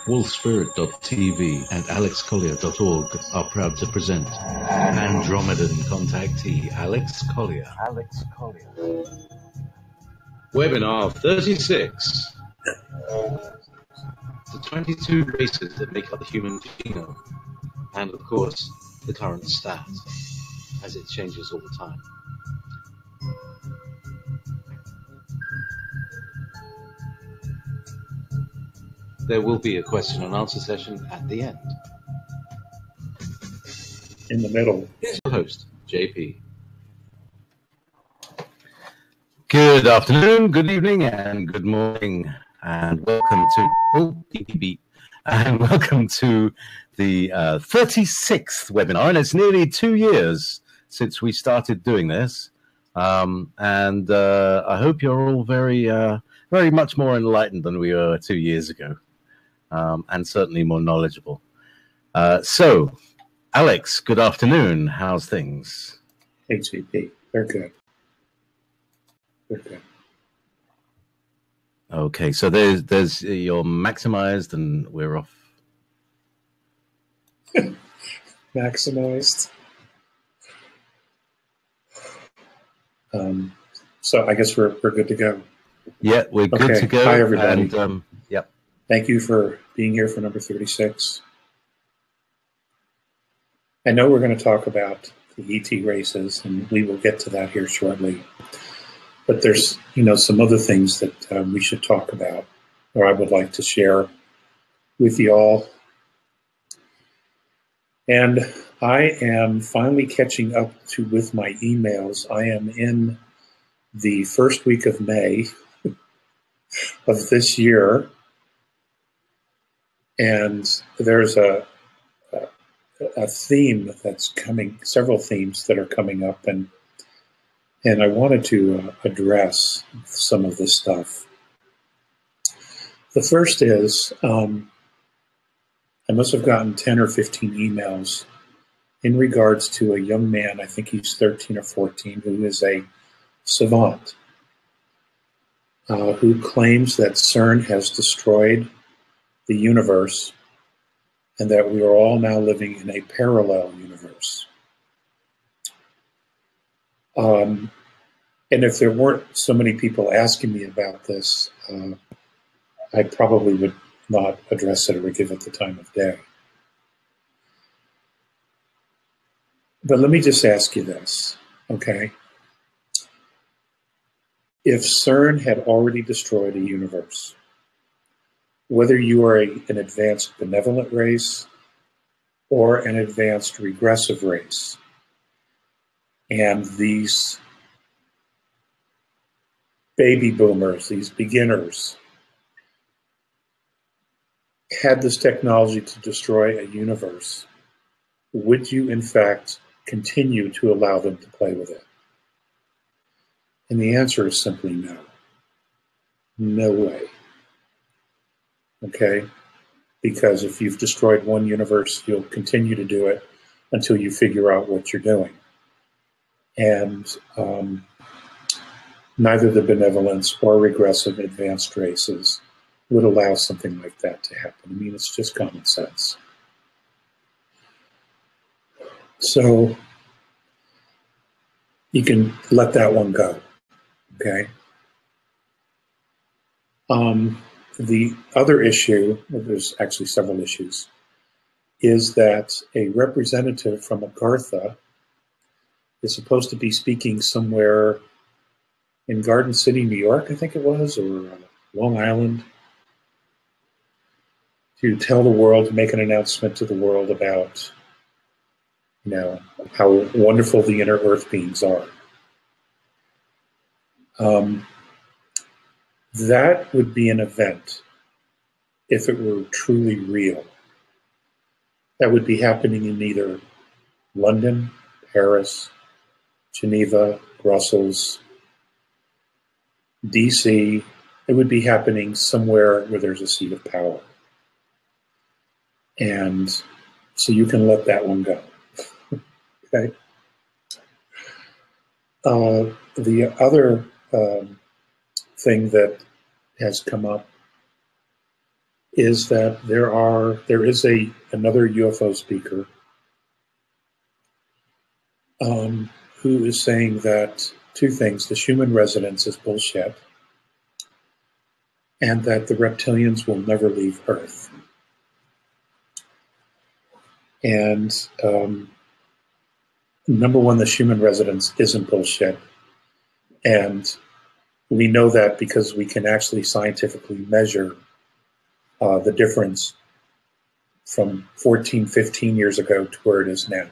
Wolfspirit.tv and alexcollier.org are proud to present Andromedan contactee Alex Collier. Webinar 36. The 22 races that make up the human genome, and of course, the current stat, as it changes all the time. There will be a question and answer session at the end. In the middle. Here's your host, JP. Good afternoon, good evening, and good morning, and welcome to the 36th webinar. And it's nearly 2 years since we started doing this, and I hope you're all very much more enlightened than we were 2 years ago, and certainly more knowledgeable. So, Alex, good afternoon. How's things? HVP, they're good. They're good. Okay, so there's you're maximized and we're off. Maximized. So I guess we're good to go. Yeah, we're good to go. Hi, everybody. And, yep. Thank you for being here for number 36. I know we're going to talk about the ET races, and we will get to that here shortly. But there's, some other things that we should talk about, or I would like to share with you all. And I am finally catching up with my emails. I am in the first week of May of this year, and there's a theme that's coming, several themes that are coming up, and I wanted to address some of this stuff. The first is, I must have gotten 10 or 15 emails in regards to a young man, I think he's 13 or 14, who is a savant, who claims that CERN has destroyed the universe and that we are all now living in a parallel universe. And if there weren't so many people asking me about this, I probably would not address it or give it the time of day. But let me just ask you this, okay? If CERN had already destroyed a universe, whether you are an advanced benevolent race or an advanced regressive race, and these baby boomers, these beginners, had this technology to destroy a universe, would you in fact continue to allow them to play with it? And the answer is simply no. No way. Okay? Because if you've destroyed one universe, you'll continue to do it until you figure out what you're doing. And neither the benevolence or regressive advanced races would allow something like that to happen. I mean, it's just common sense. So you can let that one go, okay? The other issue, there's actually several issues, is that a representative from Agartha is supposed to be speaking somewhere in Garden City, New York, I think it was, or Long Island, to tell the world, to make an announcement to the world about, how wonderful the inner earth beings are. That would be an event if it were truly real. That would be happening in either London, Paris, Geneva, Brussels, DC. It would be happening somewhere where there's a seat of power. And so you can let that one go. Okay. The other thing that has come up is that there is another UFO speaker who is saying that two things: the Schumann resonance is bullshit, and that the reptilians will never leave Earth. And number one, the Schumann resonance isn't bullshit, and we know that because we can actually scientifically measure the difference from 14, 15 years ago to where it is now.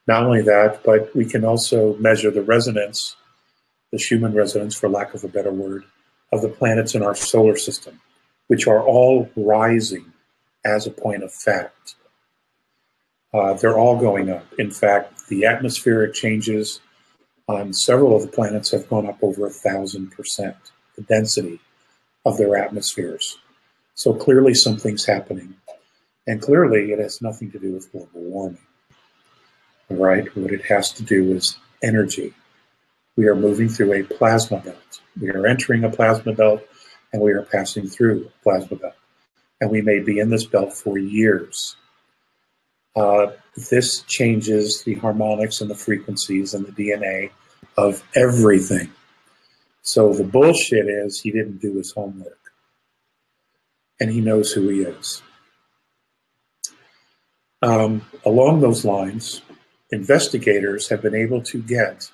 Not only that, but we can also measure the resonance, the Schumann resonance, for lack of a better word, of the planets in our solar system, which are all rising as a point of fact. They're all going up. In fact, the atmospheric changes on several of the planets have gone up over 1,000%, the density of their atmospheres. So clearly something's happening. And clearly it has nothing to do with global warming. All right? What it has to do is energy. We are moving through a plasma belt. We are entering a plasma belt, and we are passing through a plasma belt. And we may be in this belt for years. This changes the harmonics and the frequencies and the DNA of everything. So the bullshit is he didn't do his homework. And he knows who he is. Along those lines, investigators have been able to get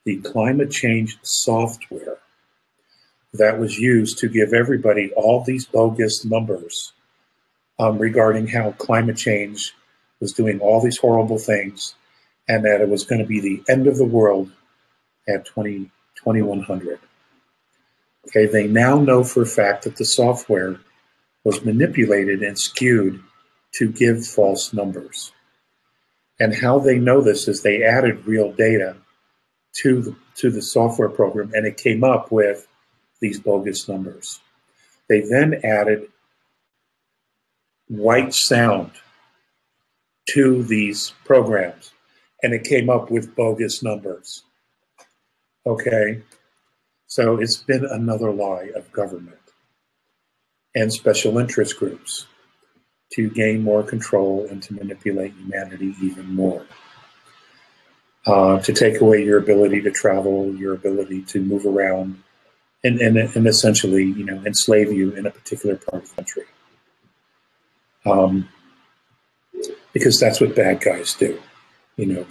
the climate change software that was used to give everybody all these bogus numbers regarding how climate change was doing all these horrible things, and that it was going to be the end of the world at 2100. Okay, they now know for a fact that the software was manipulated and skewed to give false numbers. And how they know this is they added real data to the software program, and it came up with these bogus numbers. They then added white sound to these programs, and it came up with bogus numbers. Okay, so it's been another lie of government and special interest groups to gain more control and to manipulate humanity even more. To take away your ability to travel, your ability to move around, and essentially, you know, enslave you in a particular part of the country. Because that's what bad guys do. You know,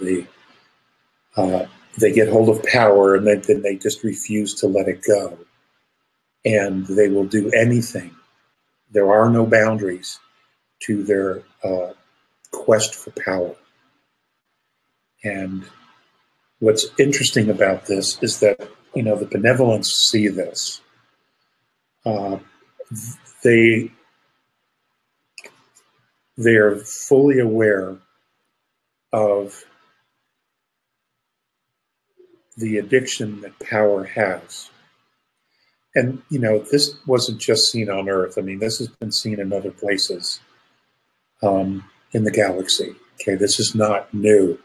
they get hold of power, and then they just refuse to let it go. And they will do anything. There are no boundaries to their quest for power. And what's interesting about this is that, you know, the benevolents see this. They're fully aware of the addiction that power has. And, you know, this wasn't just seen on Earth. I mean, this has been seen in other places in the galaxy. Okay, this is not new.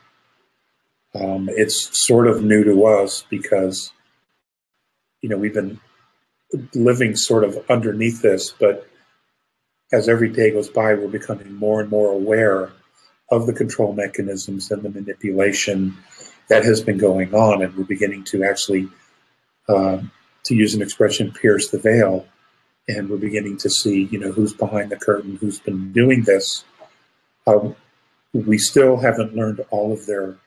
It's sort of new to us because, you know, we've been living sort of underneath this, but as every day goes by, we're becoming more and more aware of the control mechanisms and the manipulation that has been going on, and we're beginning to actually, to use an expression, pierce the veil, and we're beginning to see, you know, who's behind the curtain, who's been doing this. We still haven't learned all of their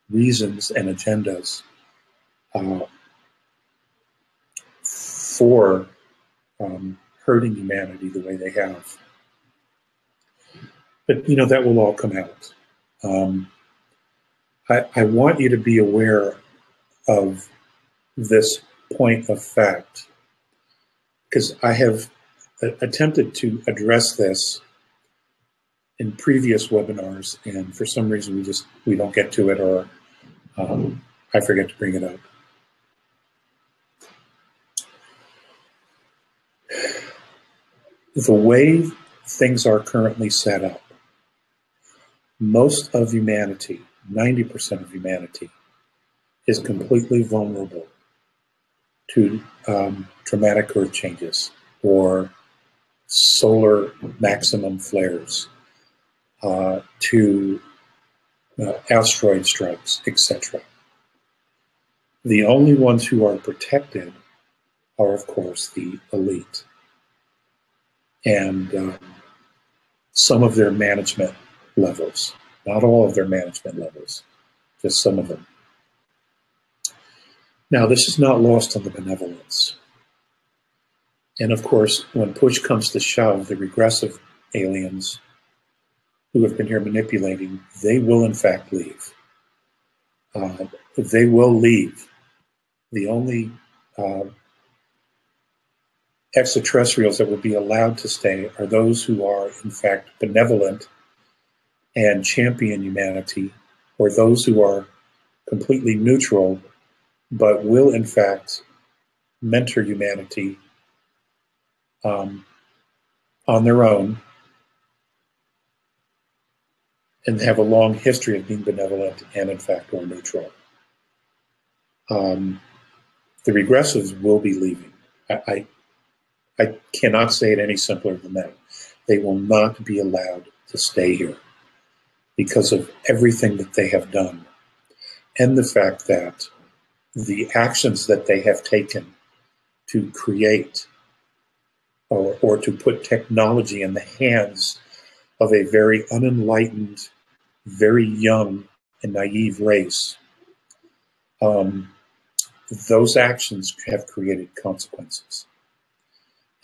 reasons and agendas for hurting humanity the way they have. But, you know, that will all come out. I want you to be aware of this point of fact, because I have attempted to address this in previous webinars, and for some reason we don't get to it, or I forget to bring it up. The way things are currently set up, most of humanity, 90% of humanity, is completely vulnerable to traumatic earth changes or solar maximum flares, to asteroid strikes, etc. The only ones who are protected are, of course, the elite and some of their management levels. Not all of their management levels, just some of them. Now, this is not lost on the benevolence. And of course, when push comes to shove, the regressive aliens who have been here manipulating, they will in fact leave. They will leave. The only extraterrestrials that will be allowed to stay are those who are in fact benevolent and champion humanity, or those who are completely neutral but will in fact mentor humanity on their own and have a long history of being benevolent and in fact or neutral. The regressives will be leaving. I cannot say it any simpler than that. They will not be allowed to stay here because of everything that they have done and the fact that the actions that they have taken to create or to put technology in the hands of a very unenlightened, very young and naive race, those actions have created consequences.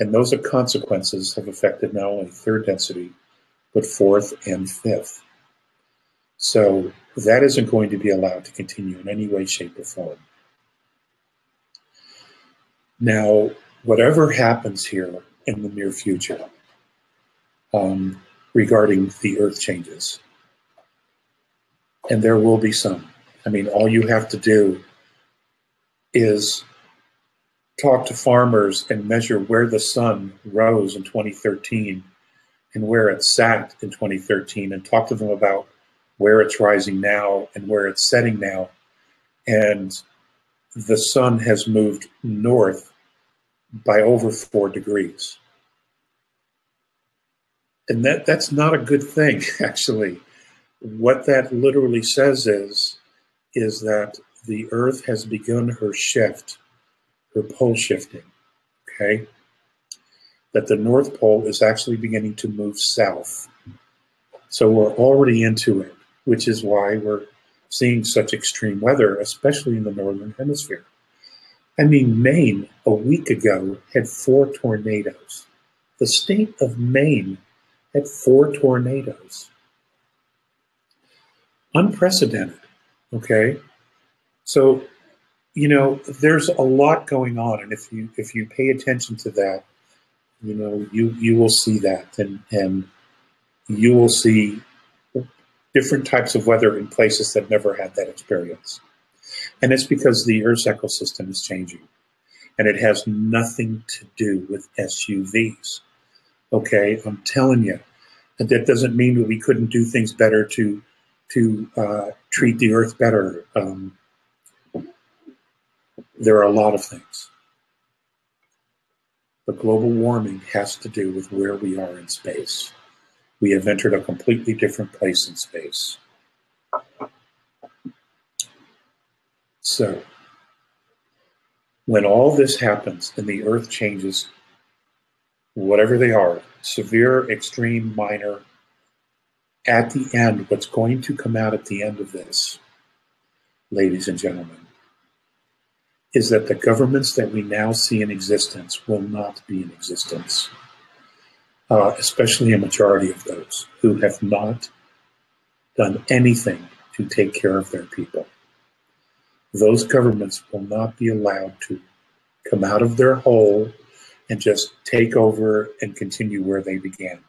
And those consequences have affected not only third density, but fourth and fifth. So that isn't going to be allowed to continue in any way, shape, or form. Now, whatever happens here in the near future regarding the Earth changes, and there will be some. I mean, all you have to do is talk to farmers and measure where the sun rose in 2013 and where it sat in 2013 and talk to them about where it's rising now and where it's setting now. And the sun has moved north by over 4 degrees. And that's not a good thing, actually. What that literally says is that the Earth has begun her shift, her pole shifting, okay? That the North Pole is actually beginning to move south. So we're already into it, which is why we're seeing such extreme weather, especially in the Northern Hemisphere. I mean, Maine, a week ago, had 4 tornadoes. The state of Maine had 4 tornadoes. Unprecedented, okay? So, you know, there's a lot going on, and if you pay attention to that, you know, you will see that, and you will see different types of weather in places that never had that experience. And it's because the Earth's ecosystem is changing, and it has nothing to do with SUVs. Okay, I'm telling you, that doesn't mean that we couldn't do things better to treat the Earth better. There are a lot of things. But global warming has to do with where we are in space. We have entered a completely different place in space. So, when all this happens and the Earth changes, whatever they are, severe, extreme, minor, at the end, what's going to come out at the end of this, ladies and gentlemen, is that the governments that we now see in existence will not be in existence, especially a majority of those who have not done anything to take care of their people. Those governments will not be allowed to come out of their hole and just take over and continue where they began.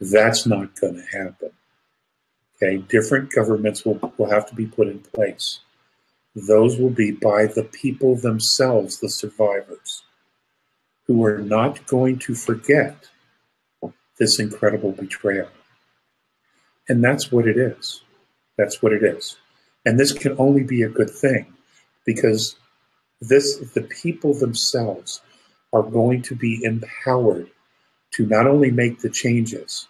That's not going to happen. Okay, different governments will have to be put in place. Those will be by the people themselves, the survivors, who are not going to forget this incredible betrayal. And that's what it is. That's what it is. And this can only be a good thing, because the people themselves are going to be empowered to not only make the changes,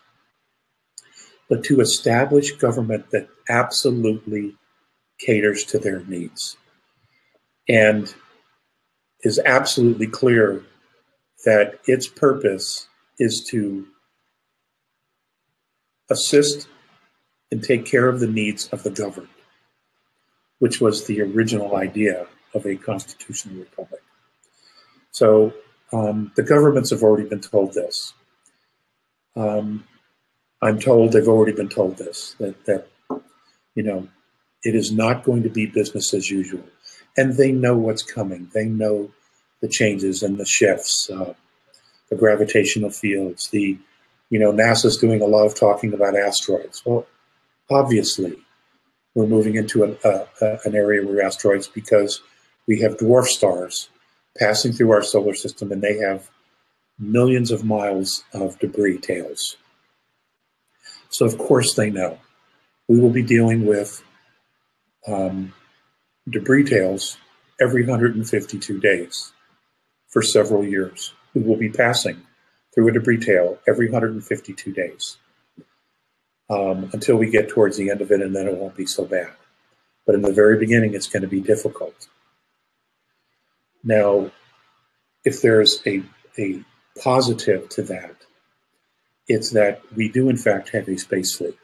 but to establish government that absolutely caters to their needs and is absolutely clear that its purpose is to assist and take care of the needs of the governed, which was the original idea of a constitutional republic. So the governments have already been told this. I'm told they've already been told this, that you know, it is not going to be business as usual. And they know what's coming. They know the changes and the shifts, the gravitational fields, NASA's doing a lot of talking about asteroids. Well, obviously, we're moving into an area where asteroids, because we have dwarf stars passing through our solar system, and they have millions of miles of debris tails. So of course they know. We will be dealing with debris tails every 152 days for several years. We will be passing through a debris tail every 152 days until we get towards the end of it, and then it won't be so bad. But in the very beginning, it's going to be difficult. Now, if there's a positive to that, it's that we do in fact have a space fleet.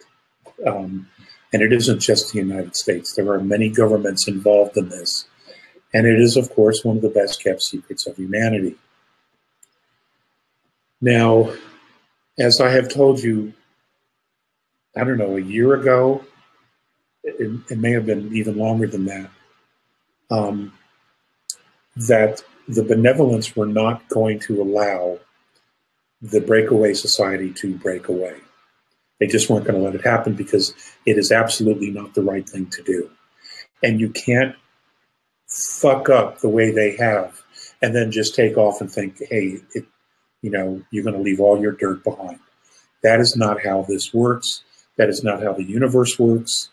And it isn't just the United States. There are many governments involved in this. And it is, of course, one of the best kept secrets of humanity. Now, as I have told you, I don't know, a year ago, it may have been even longer than that, that the benevolents were not going to allow the breakaway society to break away. They just weren't going to let it happen because it is absolutely not the right thing to do. And you can't fuck up the way they have and then just take off and think, hey, you're going to leave all your dirt behind. That is not how this works. That is not how the universe works.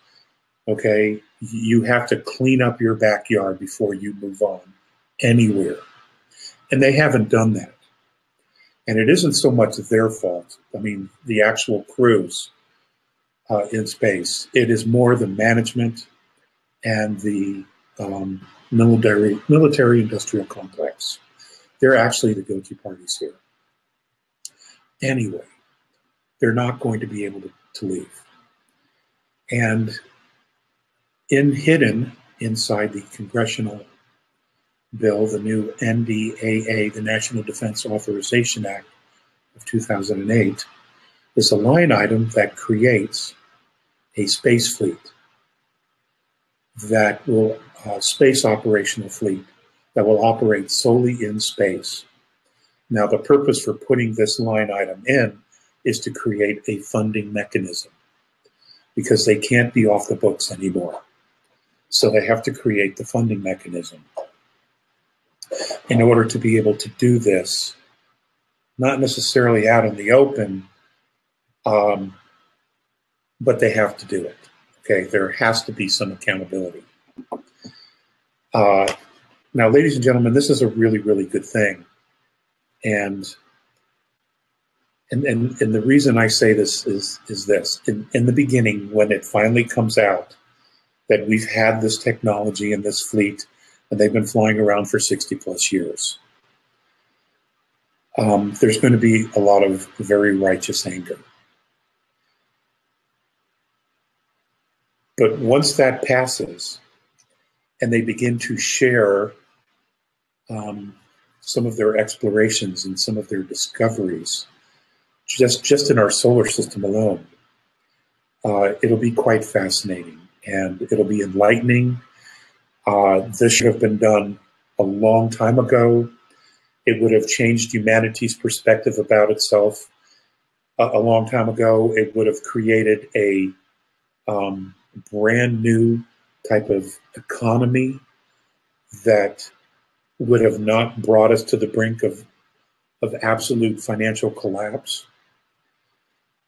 Okay? You have to clean up your backyard before you move on anywhere. And they haven't done that. And it isn't so much their fault. I mean, the actual crews in space. It is more the management and the military-industrial complex. They're actually the guilty parties here. Anyway, they're not going to be able to leave. And hidden inside the congressional bill, the new NDAA, the National Defense Authorization Act of 2008, is a line item that creates a space fleet that will, space operational fleet that will operate solely in space. Now, the purpose for putting this line item in is to create a funding mechanism because they can't be off the books anymore. So they have to create the funding mechanism in order to be able to do this, not necessarily out in the open, but they have to do it. Okay, there has to be some accountability. Now, ladies and gentlemen, this is a really, really good thing. And the reason I say this is this. In the beginning, when it finally comes out that we've had this technology and this fleet, and they've been flying around for 60 plus years, there's going to be a lot of very righteous anger. But once that passes, and they begin to share some of their explorations and some of their discoveries, just in our solar system alone, it'll be quite fascinating and it'll be enlightening. This should have been done a long time ago. It would have changed humanity's perspective about itself a long time ago. It would have created a brand new type of economy that would have not brought us to the brink of absolute financial collapse.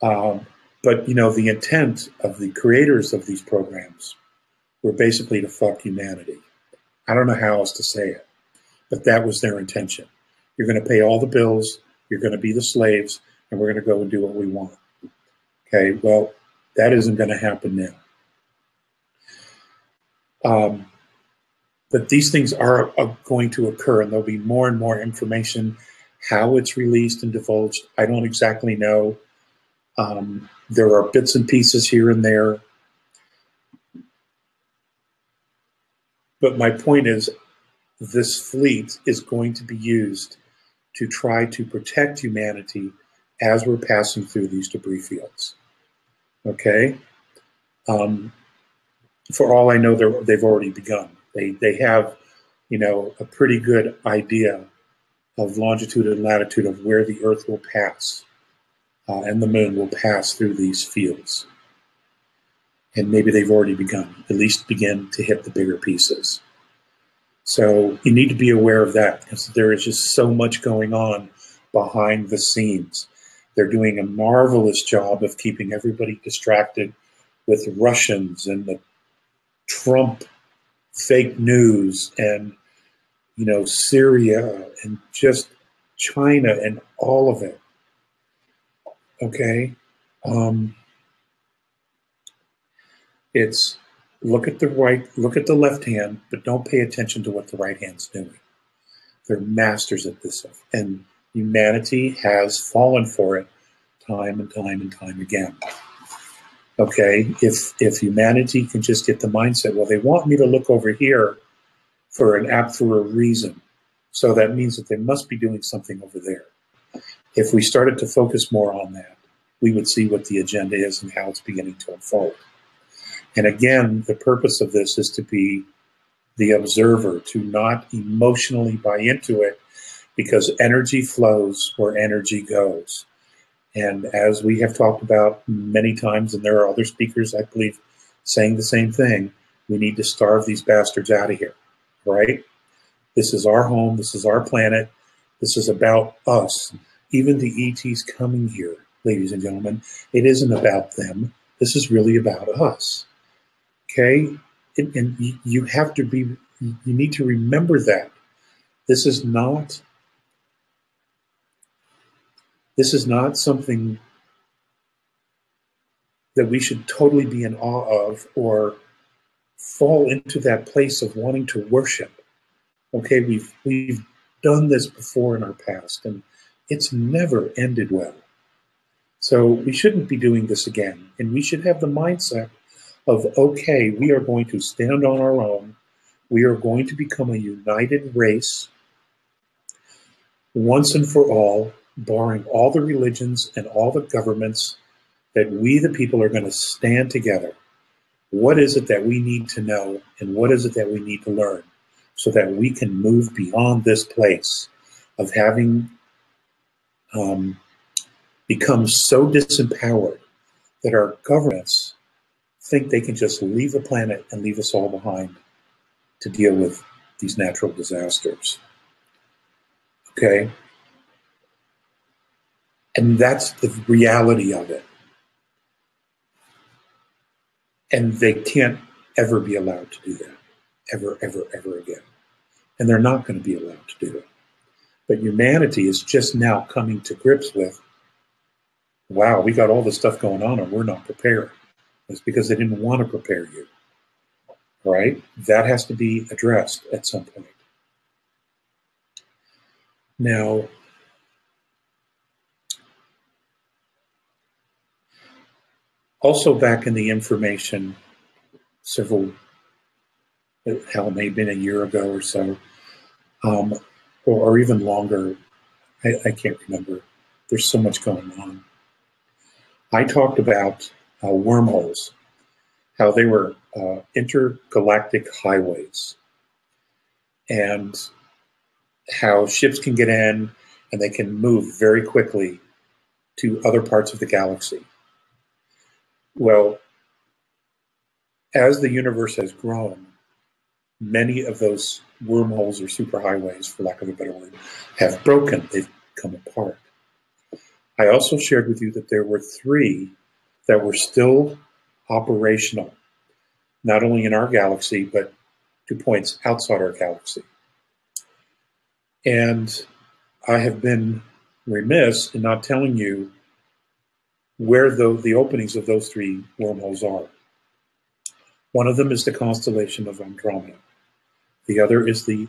But, the intent of the creators of these programs were basically to fuck humanity. I don't know how else to say it, but that was their intention. You're going to pay all the bills. You're going to be the slaves. and we're going to go and do what we want. Okay, well, that isn't going to happen now. But these things are going to occur, and there'll be more and more information. How it's released and divulged, I don't exactly know. There are bits and pieces here and there. But my point is, this fleet is going to be used to try to protect humanity as we're passing through these debris fields. Okay? For all I know, they've already begun. They have, a pretty good idea of longitude and latitude of where the Earth will pass, and the Moon will pass through these fields. And maybe they've already begun, at least begin to hit the bigger pieces. So you need to be aware of that, because there is just so much going on behind the scenes. They're doing a marvelous job of keeping everybody distracted with Russians and the Trump fake news and, Syria and just China and all of it. Okay? It's look at the left hand, but don't pay attention to what the right hand's doing. They're masters at this stuff. And humanity has fallen for it time and time and time again. Okay, if humanity can just get the mindset, well, they want me to look over here for a reason. So that means that they must be doing something over there. If we started to focus more on that, we would see what the agenda is and how it's beginning to unfold. And again, the purpose of this is to be the observer, to not emotionally buy into it, because energy flows where energy goes. And as we have talked about many times, and there are other speakers, I believe, saying the same thing, we need to starve these bastards out of here, right? This is our home. This is our planet. This is about us. Even the ETs coming here, ladies and gentlemen, it isn't about them. This is really about us, okay? And you have to be, you need to remember that. This is not something that we should totally be in awe of or fall into that place of wanting to worship. Okay, we've done this before in our past, and it's never ended well. So we shouldn't be doing this again, and we should have the mindset of, okay, we are going to stand on our own. We are going to become a united race once and for all, barring all the religions and all the governments, that we, the people, are going to stand together. What is it that we need to know, and what is it that we need to learn, so that we can move beyond this place of having become so disempowered that our governments think they can just leave the planet and leave us all behind to deal with these natural disasters. Okay? And that's the reality of it. And they can't ever be allowed to do that. Ever, ever, ever again. And they're not going to be allowed to do it. But humanity is just now coming to grips with, wow, we got all this stuff going on and we're not prepared. It's because they didn't want to prepare you. Right? That has to be addressed at some point. Now, also back in the information, it may have been a year ago or so, or even longer, I can't remember. There's so much going on. I talked about wormholes, how they were intergalactic highways, and how ships can get in and they can move very quickly to other parts of the galaxy. Well, as the universe has grown, many of those wormholes or superhighways, for lack of a better word, have broken. They've come apart. I also shared with you that there were 3 that were still operational, not only in our galaxy, but to points outside our galaxy. And I have been remiss in not telling you where the openings of those three wormholes are. One of them is the constellation of Andromeda. The other is the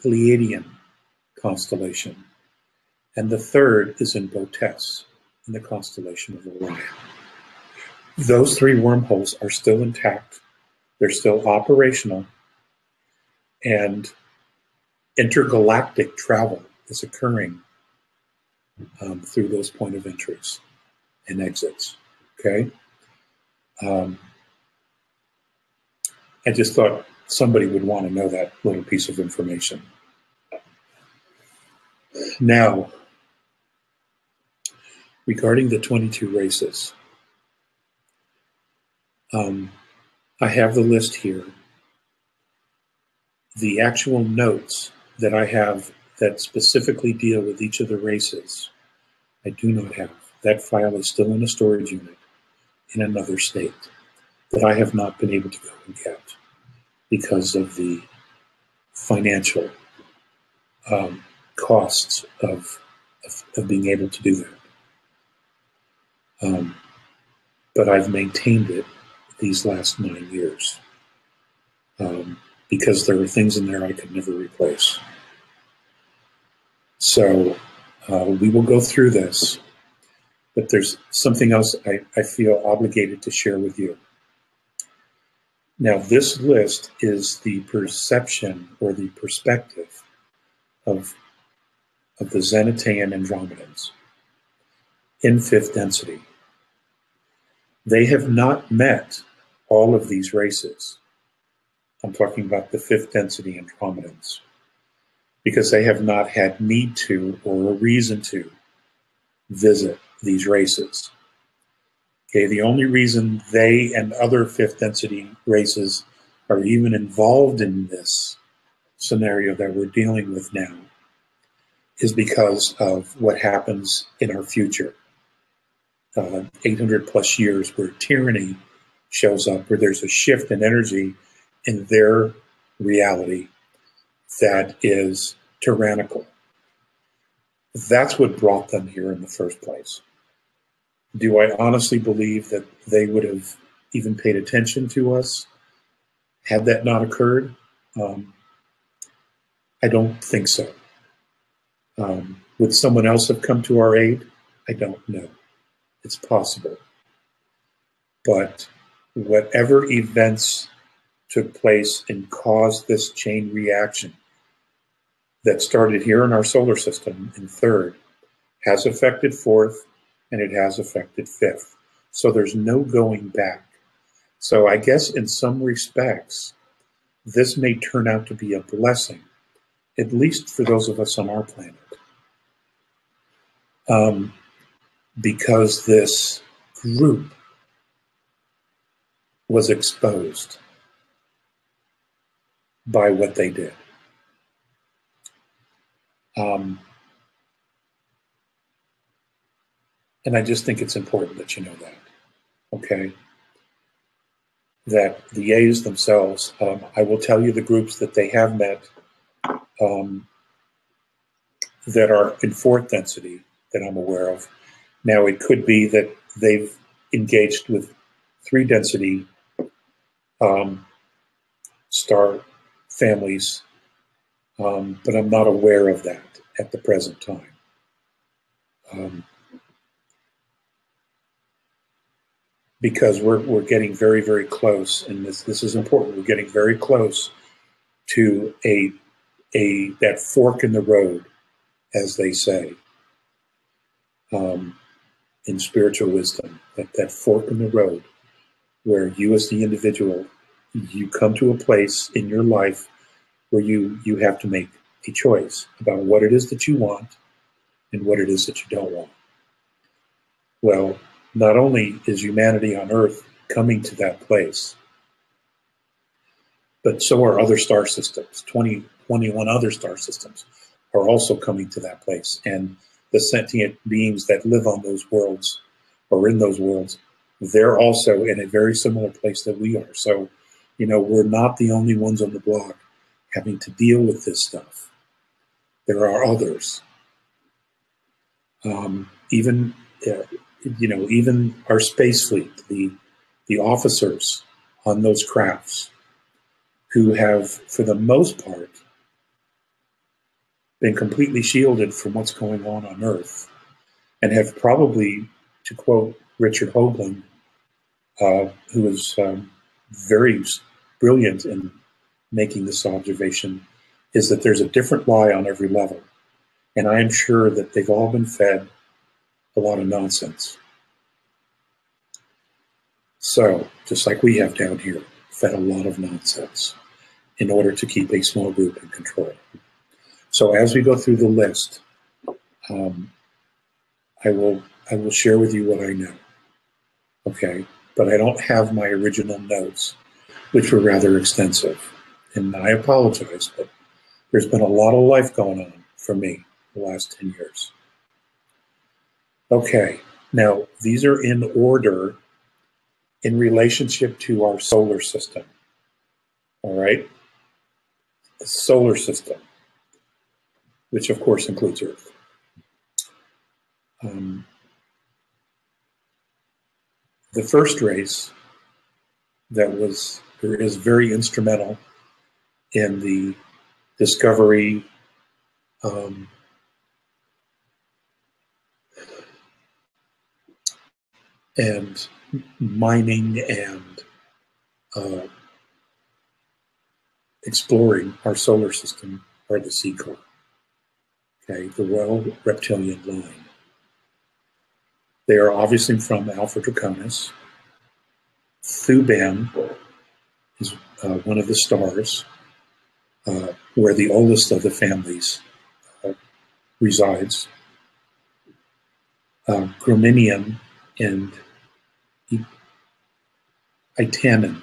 Pleiadian constellation. And the third is in Botes, in the constellation of Orion. Those three wormholes are still intact. They're still operational. And intergalactic travel is occurring through those point of entries and exits. Okay? I just thought somebody would want to know that little piece of information. Now, regarding the 22 races, I have the list here. The actual notes that I have that specifically deal with each of the races, I do not have. That file is still in a storage unit in another state that I have not been able to go and get because of the financial costs of being able to do that. But I've maintained it these last 9 years because there were things in there I could never replace. So we will go through this, but there's something else I feel obligated to share with you. Now, this list is the perception or the perspective of the Zenitaean Andromedans in fifth density. They have not met all of these races. I'm talking about the fifth density Andromedans, because they have not had need to or a reason to visit these races. Okay, the only reason they and other fifth density races are even involved in this scenario that we're dealing with now is because of what happens in our future. 800 plus years where tyranny shows up, where there's a shift in energy in their reality that is tyrannical. That's what brought them here in the first place. Do I honestly believe that they would have even paid attention to us had that not occurred? I don't think so. Would someone else have come to our aid? I don't know. It's possible. But whatever events took place and caused this chain reaction that started here in our solar system in third has affected fourth, and it has affected fifth. So there's no going back. So I guess in some respects, this may turn out to be a blessing, at least for those of us on our planet. Because this group was exposed by what they did. And I just think it's important that you know that, okay? That the A's themselves, I will tell you the groups that they have met that are in fourth density that I'm aware of. Now, it could be that they've engaged with three density star families, but I'm not aware of that at the present time. Because we're getting very, very close, and this is important. We're getting very close to that fork in the road, as they say, in spiritual wisdom. That fork in the road, where you, as the individual, you come to a place in your life where you have to make a choice about what it is that you want and what it is that you don't want. Well, not only is humanity on Earth coming to that place, but so are other star systems. 21 other star systems are also coming to that place. And the sentient beings that live on those worlds or in those worlds, they're also in a very similar place that we are. So, we're not the only ones on the block having to deal with this stuff. There are others. Even even our space fleet, the officers on those crafts, who have, for the most part, been completely shielded from what's going on Earth, and have probably, to quote Richard Hoagland, who was very brilliant in making this observation, is that there's a different lie on every level. And I am sure that they've all been fed a lot of nonsense. So, just like we have down here, fed a lot of nonsense in order to keep a small group in control. So as we go through the list, I will share with you what I know, okay? But I don't have my original notes, which were rather extensive. And I apologize, but there's been a lot of life going on for me the last 10 years. Okay, now these are in order in relationship to our solar system, all right? The solar system, which of course includes Earth. The first race that is very instrumental in the discovery and mining and exploring our solar system are the Seacar, okay, the Royal Reptilian Line. They are obviously from Alpha Draconis. Thuban is one of the stars where the oldest of the families resides. Grominium and Itanen,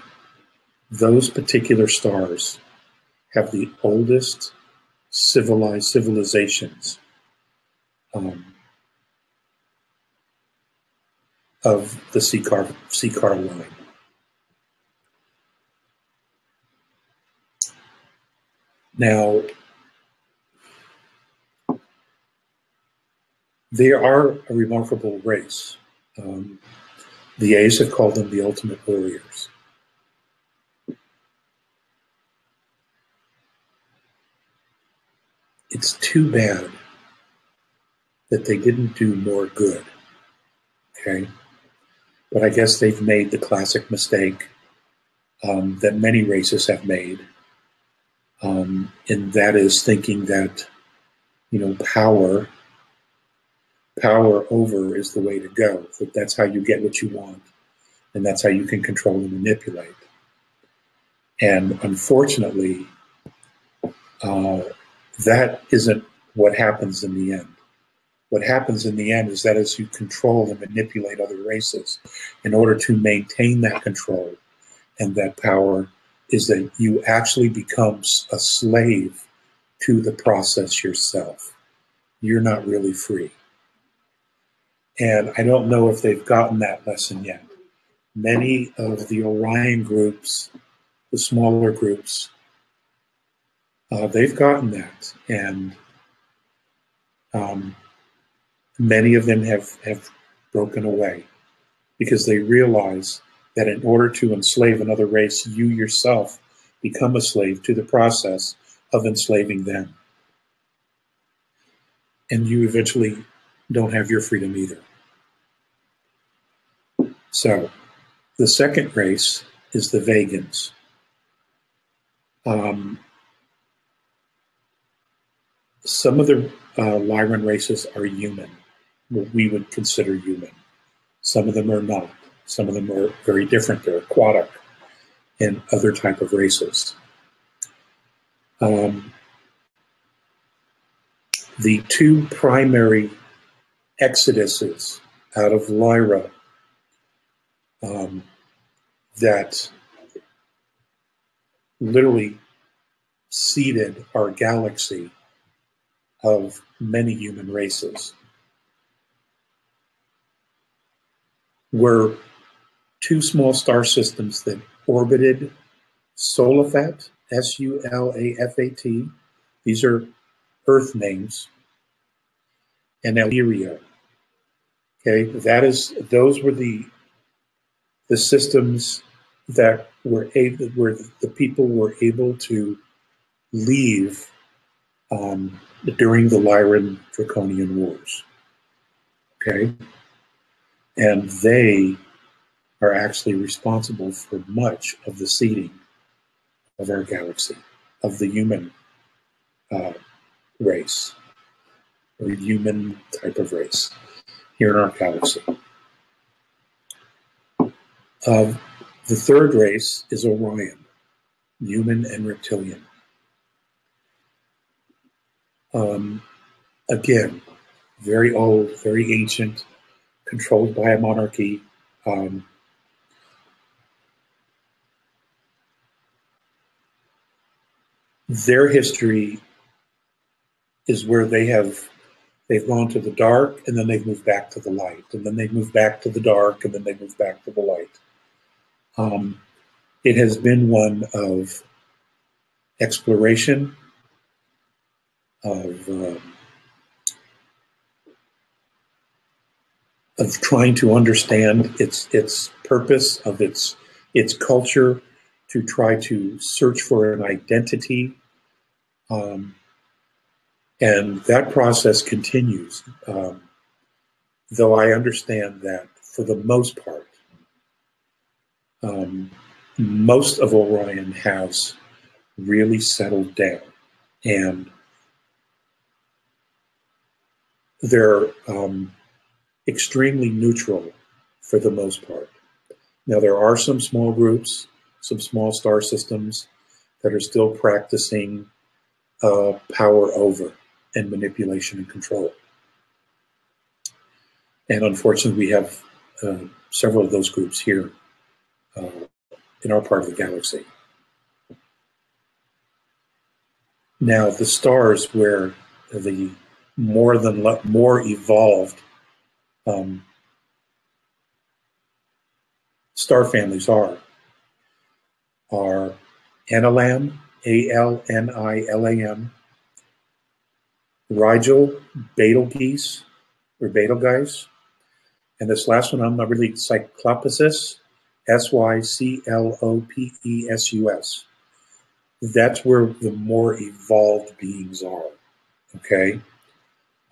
those particular stars have the oldest civilized civilizations of the Seacar line. Now, they are a remarkable race. The A's have called them the ultimate warriors. It's too bad that they didn't do more good, okay? But I guess they've made the classic mistake that many races have made, and that is thinking that, power over is the way to go, that that's how you get what you want, and that's how you can control and manipulate. And unfortunately, that isn't what happens in the end. What happens in the end is that as you control and manipulate other races, in order to maintain that control and that power, is that you actually become a slave to the process yourself. You're not really free. And I don't know if they've gotten that lesson yet. Many of the Orion groups, the smaller groups, they've gotten that. And many of them have broken away because they realize that in order to enslave another race, you yourself become a slave to the process of enslaving them. And you eventually don't have your freedom either. So the second race is the Vegans. Some of the Lyran races are human, what we would consider human. Some of them are not. Some of them are very different. They're aquatic and other type of races. The two primary exoduses out of Lyra that literally seeded our galaxy of many human races were two small star systems that orbited Sulafat, S-U-L-A-F-A-T. These are Earth names, and Illyrio. Okay, those were the systems that where the people were able to leave during the Lyran Draconian Wars. Okay, and they are actually responsible for much of the seeding of our galaxy, of the human race, or human type of race here in our galaxy. The third race is Orion, human and reptilian. Again, very old, very ancient, controlled by a monarchy. Their history is where they've gone to the dark, and then they've moved back to the light, and then they've moved back to the dark, and then they've moved back to the light. It has been one of exploration, of trying to understand its purpose, of its culture, to try to search for an identity, and that process continues. Though I understand that for the most part, most of Orion has really settled down, and they're extremely neutral for the most part. Now, there are some small groups, some small star systems that are still practicing power over and manipulation and control. And unfortunately, we have several of those groups here in our part of the galaxy. Now, the stars where the more evolved star families are Anilam, Alnilam, Rigel, Betelgeuse, or Betelgeuse, and this last one I'm not really, Cyclopeus, Syclopeus. That's where the more evolved beings are, okay?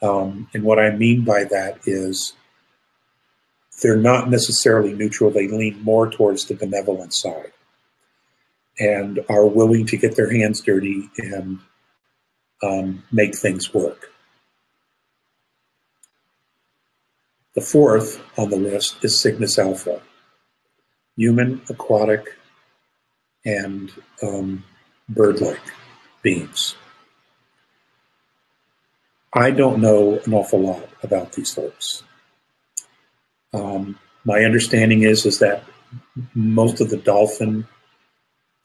And what I mean by that is they're not necessarily neutral. They lean more towards the benevolent side and are willing to get their hands dirty and make things work. The fourth on the list is Cygnus Alpha, human, aquatic, and bird-like beings. I don't know an awful lot about these folks. My understanding is that most of the dolphin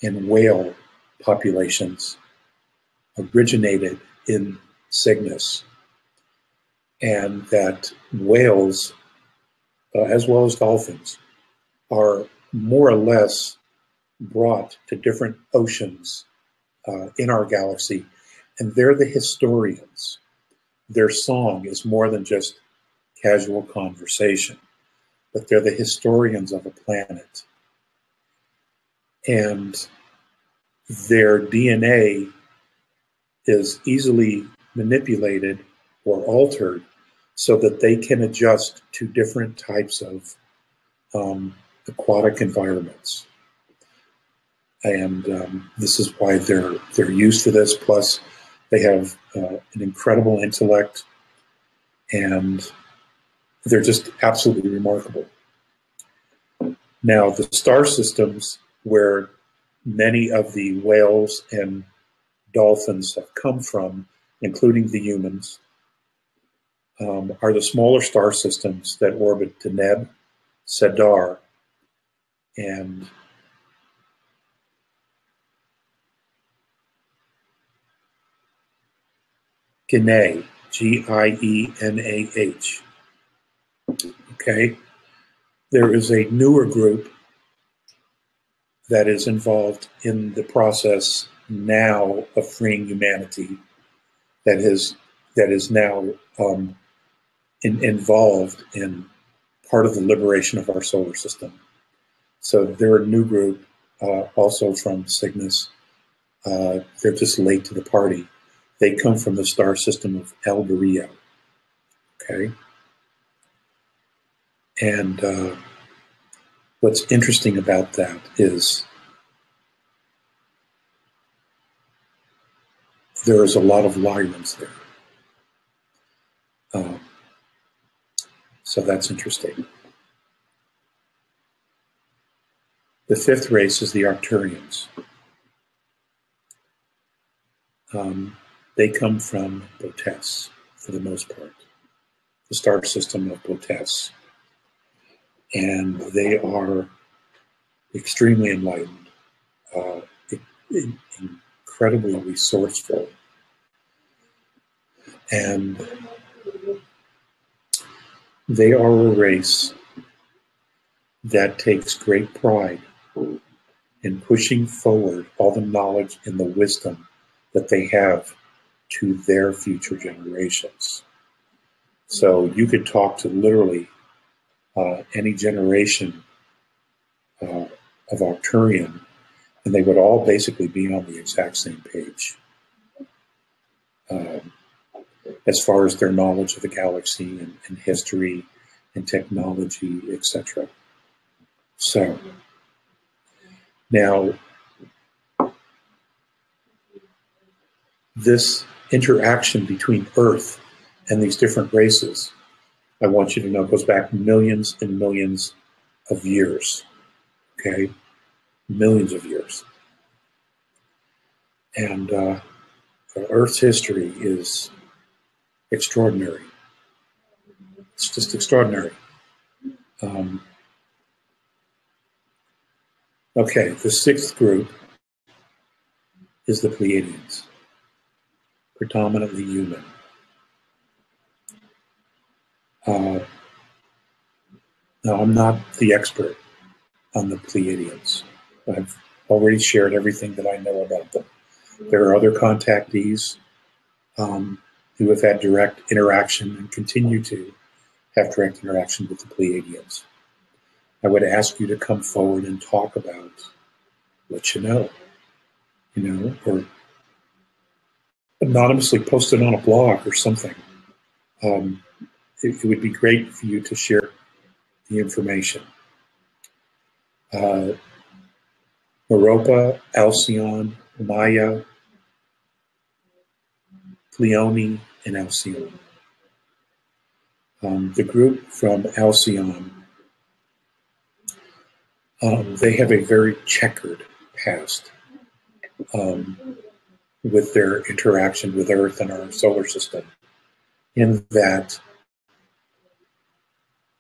and whale populations originated in Cygnus, and that whales, as well as dolphins, are more or less brought to different oceans in our galaxy, and they're the historians. Their song is more than just casual conversation, but they're the historians of a planet. And their DNA is easily manipulated or altered so that they can adjust to different types of aquatic environments. And this is why they're used for this. Plus, they have an incredible intellect, and they're just absolutely remarkable. Now, the star systems where many of the whales and dolphins have come from, including the humans, are the smaller star systems that orbit Deneb, Cedar, and Gienah, Gienah. Okay? There is a newer group that is involved in the process now of freeing humanity that is now involved in part of the liberation of our solar system. So they're a new group, also from Cygnus. They're just late to the party. They come from the star system of Aldebaran. Okay. And what's interesting about that is there is a lot of Lyrans there. So that's interesting. The fifth race is the Arcturians. They come from Botes, for the most part, the star system of Botes. And they are extremely enlightened, incredibly resourceful. And they are a race that takes great pride in pushing forward all the knowledge and the wisdom that they have to their future generations. So you could talk to literally any generation of Arcturian, and they would all basically be on the exact same page as far as their knowledge of the galaxy and history and technology, etc. So now, this interaction between Earth and these different races, I want you to know, goes back millions and millions of years. Okay? Millions of years. And Earth's history is extraordinary. It's just extraordinary. Okay, the sixth group is the Pleiadians, predominantly human. Now, I'm not the expert on the Pleiadians. I've already shared everything that I know about them. There are other contactees who have had direct interaction and continue to have direct interaction with the Pleiadians. I would ask you to come forward and talk about what you know, or anonymously post it on a blog or something. It would be great for you to share the information. Meropa, Alcyone, Maya, Pleione, and Alcyone. The group from Alcyone, they have a very checkered past with their interaction with Earth and our solar system, in that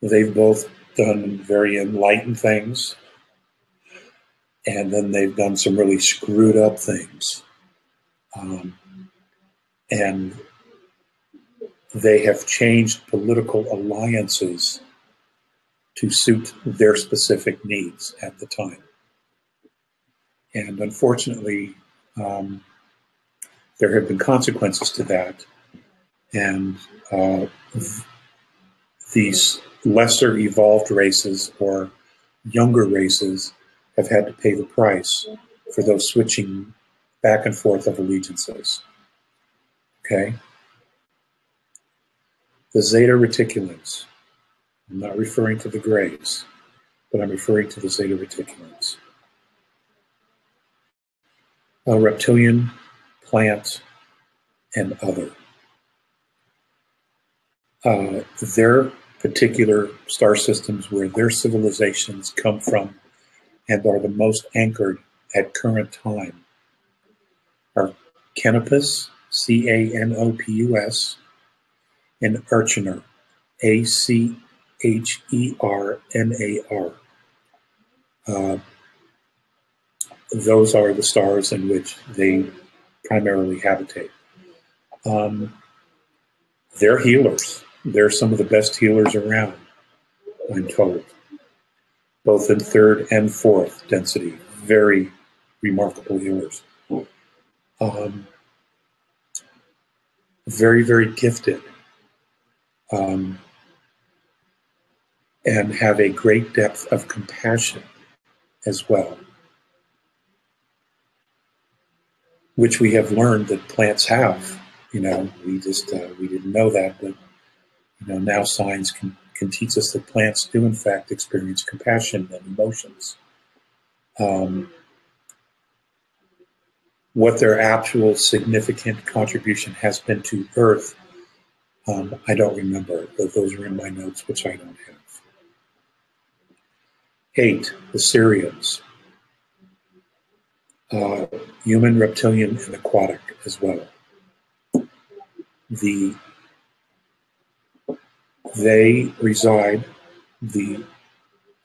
they've both done very enlightened things, and then they've done some really screwed up things. And they have changed political alliances to suit their specific needs at the time. And unfortunately, there have been consequences to that. And these lesser evolved races or younger races have had to pay the price for those switching back and forth of allegiances. Okay? The Zeta Reticulans. I'm not referring to the Greys, but I'm referring to the Zeta Reticulans. A reptilian, plant, and other. Their particular star systems where their civilizations come from and are the most anchored at current time are Canopus, Canopus, and Achernar, Achernar. Those are the stars in which they primarily habitate. They're healers. They're some of the best healers around, I'm told, both in third and fourth density. Very remarkable healers. Very, very gifted. and have a great depth of compassion as well, which we have learned that plants have. You know, we didn't know that, but you know, now science can teach us that plants do in fact experience compassion and emotions. What their actual significant contribution has been to Earth, I don't remember. Those are in my notes, which I don't have. 8, the Syrians. Human, reptilian, and aquatic as well. They reside, the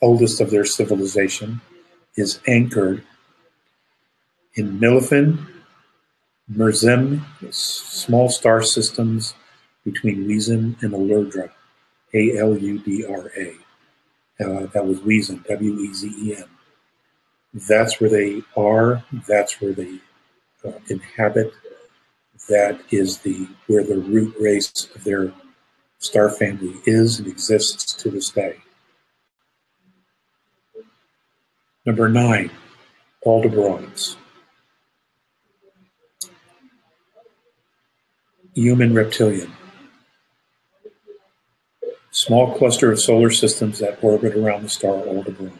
oldest of their civilization is anchored in Milifin, Merzem, small star systems between Wesen and Aludra, A-L-U-D-R-A. That was Wesen, W-E-Z-E-N. That's where they are. That's where they inhabit. That is where the root race of their star family is and exists to this day. Number 9, Aldebarans. Human, reptilian. Small cluster of solar systems that orbit around the star Aldebaran.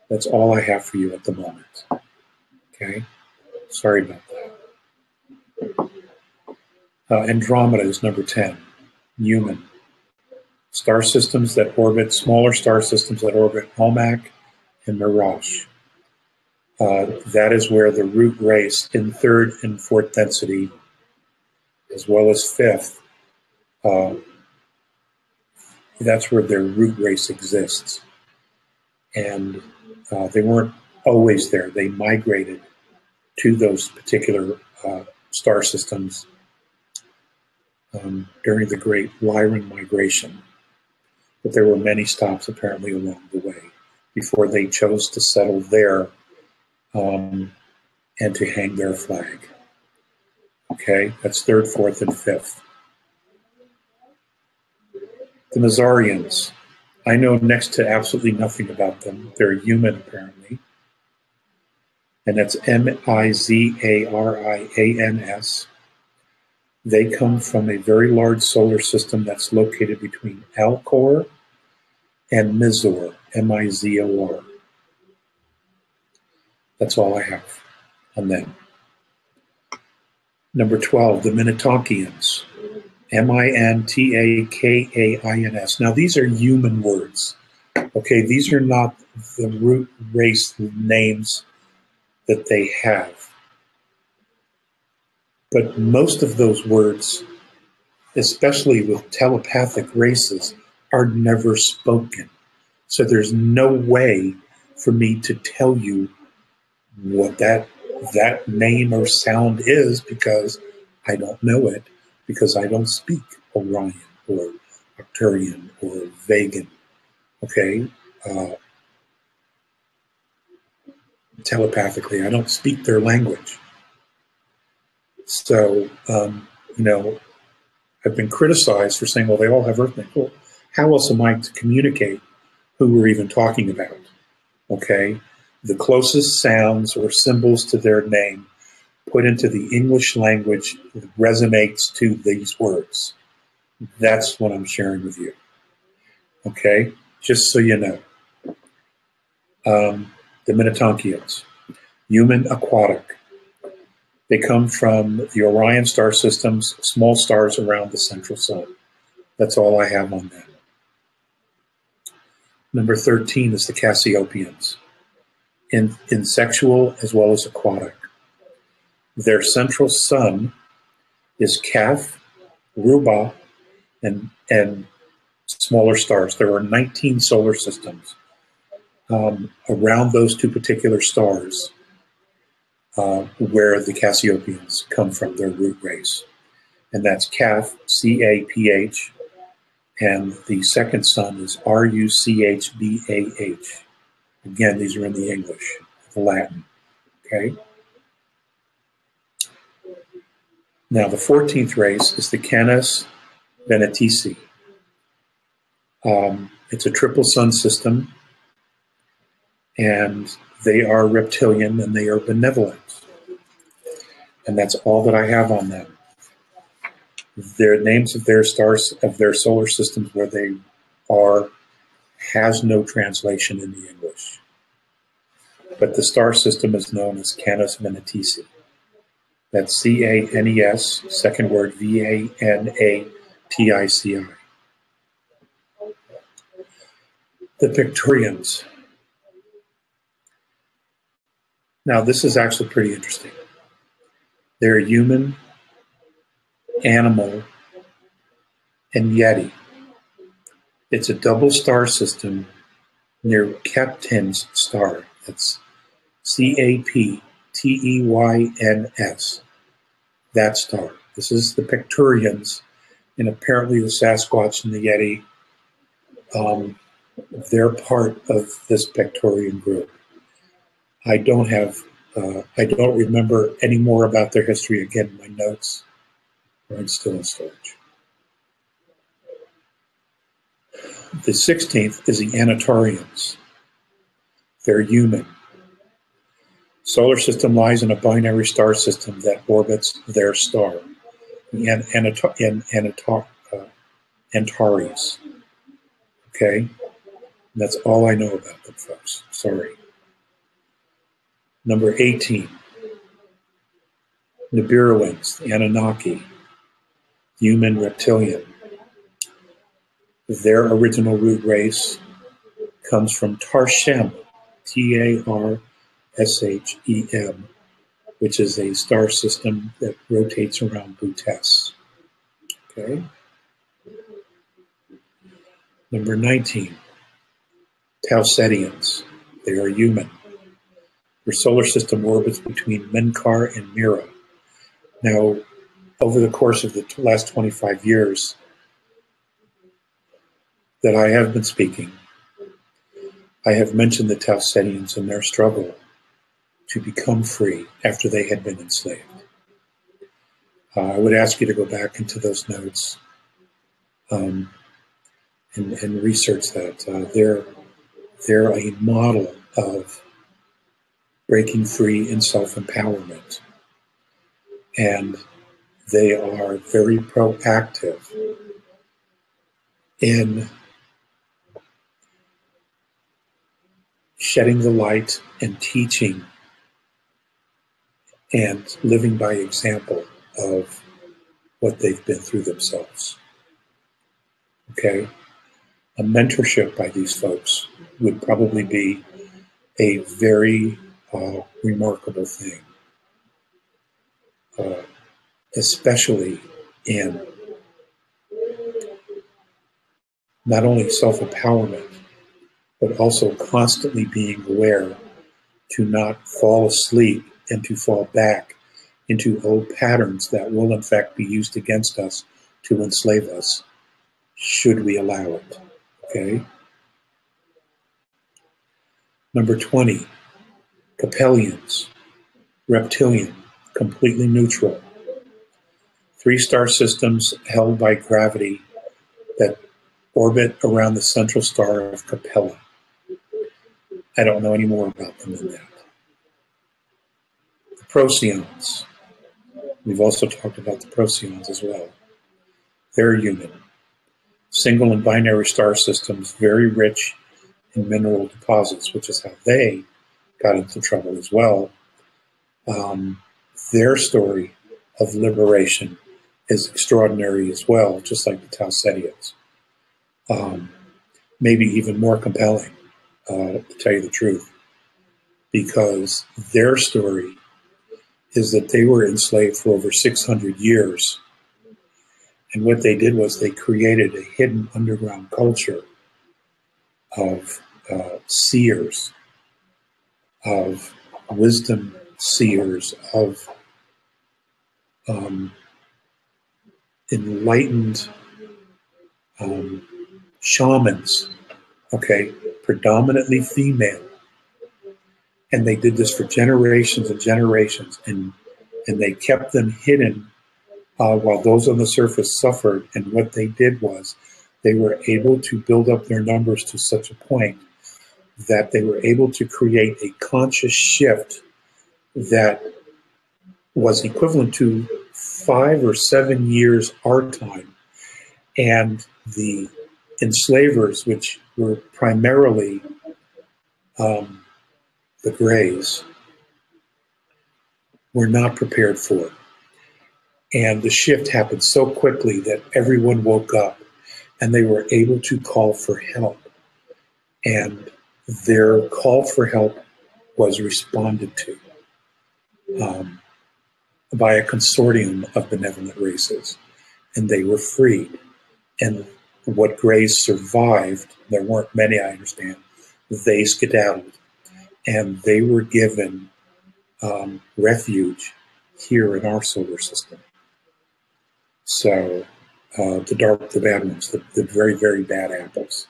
That's all I have for you at the moment. Okay? Sorry about that. Andromeda is number 10. Human. Star systems that orbit, smaller star systems that orbit Almach and Mirage. That is where the root race in 3rd and 4th density, as well as 5th, that's where their root race exists. And they weren't always there. They migrated to those particular star systems during the Great Lyran Migration. But there were many stops apparently along the way before they chose to settle there and to hang their flag. Okay, that's 3rd, 4th, and 5th. The Mizarians. I know next to absolutely nothing about them. They're human, apparently. And that's M-I-Z-A-R-I-A-N-S. They come from a very large solar system that's located between Alcor and Mizor, M-I-Z-O-R. That's all I have on them. Number 12, the Minnetonkians. M-I-N-T-A-K-A-I-N-S. Now, these are human words. Okay, these are not the root race names that they have. But most of those words, especially with telepathic races, are never spoken. So there's no way for me to tell you what that name or sound is, because I don't know it, because I don't speak Orion or Arcturian or Vegan, okay? Telepathically, I don't speak their language. So, you know, I've been criticized for saying, well, they all have Earth names. Well, how else am I to communicate who we're even talking about, okay? The closest sounds or symbols to their name put into the English language resonates to these words. That's what I'm sharing with you, okay? Just so you know. The Minnetonkians, human, aquatic. They come from the Orion star systems, small stars around the central sun. That's all I have on them. Number 13 is the Cassiopeans, insexual as well as aquatic. Their central sun is Kaf, Ruba, and smaller stars. There are 19 solar systems around those two particular stars where the Cassiopeans come from, their root race. And that's Kaf, C-A-P-H, and the second sun is R-U-C-H-B-A-H. Again, these are in the English, the Latin, okay? Now, the 14th race is the Canis Venatici. It's a triple sun system, and they are reptilian and they are benevolent. And that's all that I have on them. Their names of their stars, of their solar systems, where they are, has no translation in the English. But the star system is known as Canis Venatici. That's C-A-N-E-S, second word V-A-N-A-T-I-C-I. The Picturians. Now, this is actually pretty interesting. They're human, animal, and Yeti. It's a double star system near Captain's star. That's C-A-P-T-E-Y-N-S. That star. This is the Picturians, and apparently the Sasquatch and the Yeti, they're part of this Picturian group. I don't remember any more about their history. Again, my notes are still in storage. The 16th is the Anatarians. They're human. Solar system lies in a binary star system that orbits their star, Antares. Okay? That's all I know about them, folks. Sorry. Number 18, Nibiruans, the Anunnaki, human reptilian. Their original root race comes from Tarshem, T-A-R-S-H-E-M, which is a star system that rotates around Butes. Okay. Number 19, Tausetians. They are human. Their solar system orbits between Menkar and Mira. Now, over the course of the last 25 years that I have been speaking, I have mentioned the Tausetians and their struggle to become free after they had been enslaved. I would ask you to go back into those notes and research that. They're a model of breaking free and self-empowerment. And they are very proactive in shedding the light and teaching and living by example of what they've been through themselves. Okay? A mentorship by these folks would probably be a very remarkable thing, especially in not only self-empowerment, but also constantly being aware to not fall asleep and to fall back into old patterns that will in fact be used against us to enslave us, should we allow it. Okay? Number 20, Capellians, reptilian, completely neutral. 3 star systems held by gravity that orbit around the central star of Capella. I don't know any more about them than that. The Procyons. We've also talked about the Procyons as well. They're human. Single and binary star systems, very rich in mineral deposits, which is how they got into trouble as well. Their story of liberation is extraordinary as well, just like the Tausetians. Maybe even more compelling, to tell you the truth, because their story is that they were enslaved for over 600 years. And what they did was they created a hidden underground culture of seers, of wisdom seers, of enlightened shamans, okay, predominantly female. And they did this for generations and generations, and they kept them hidden while those on the surface suffered. And what they did was they were able to build up their numbers to such a point that they were able to create a conscious shift that was equivalent to 5 or 7 years our time. And the enslavers, which were primarily the Greys, were not prepared for it. And the shift happened so quickly that everyone woke up and they were able to call for help. And their call for help was responded to by a consortium of benevolent races. And they were freed. And what Greys survived, there weren't many, I understand, they skedaddled. And they were given refuge here in our solar system. So the bad ones, the very, very bad apples.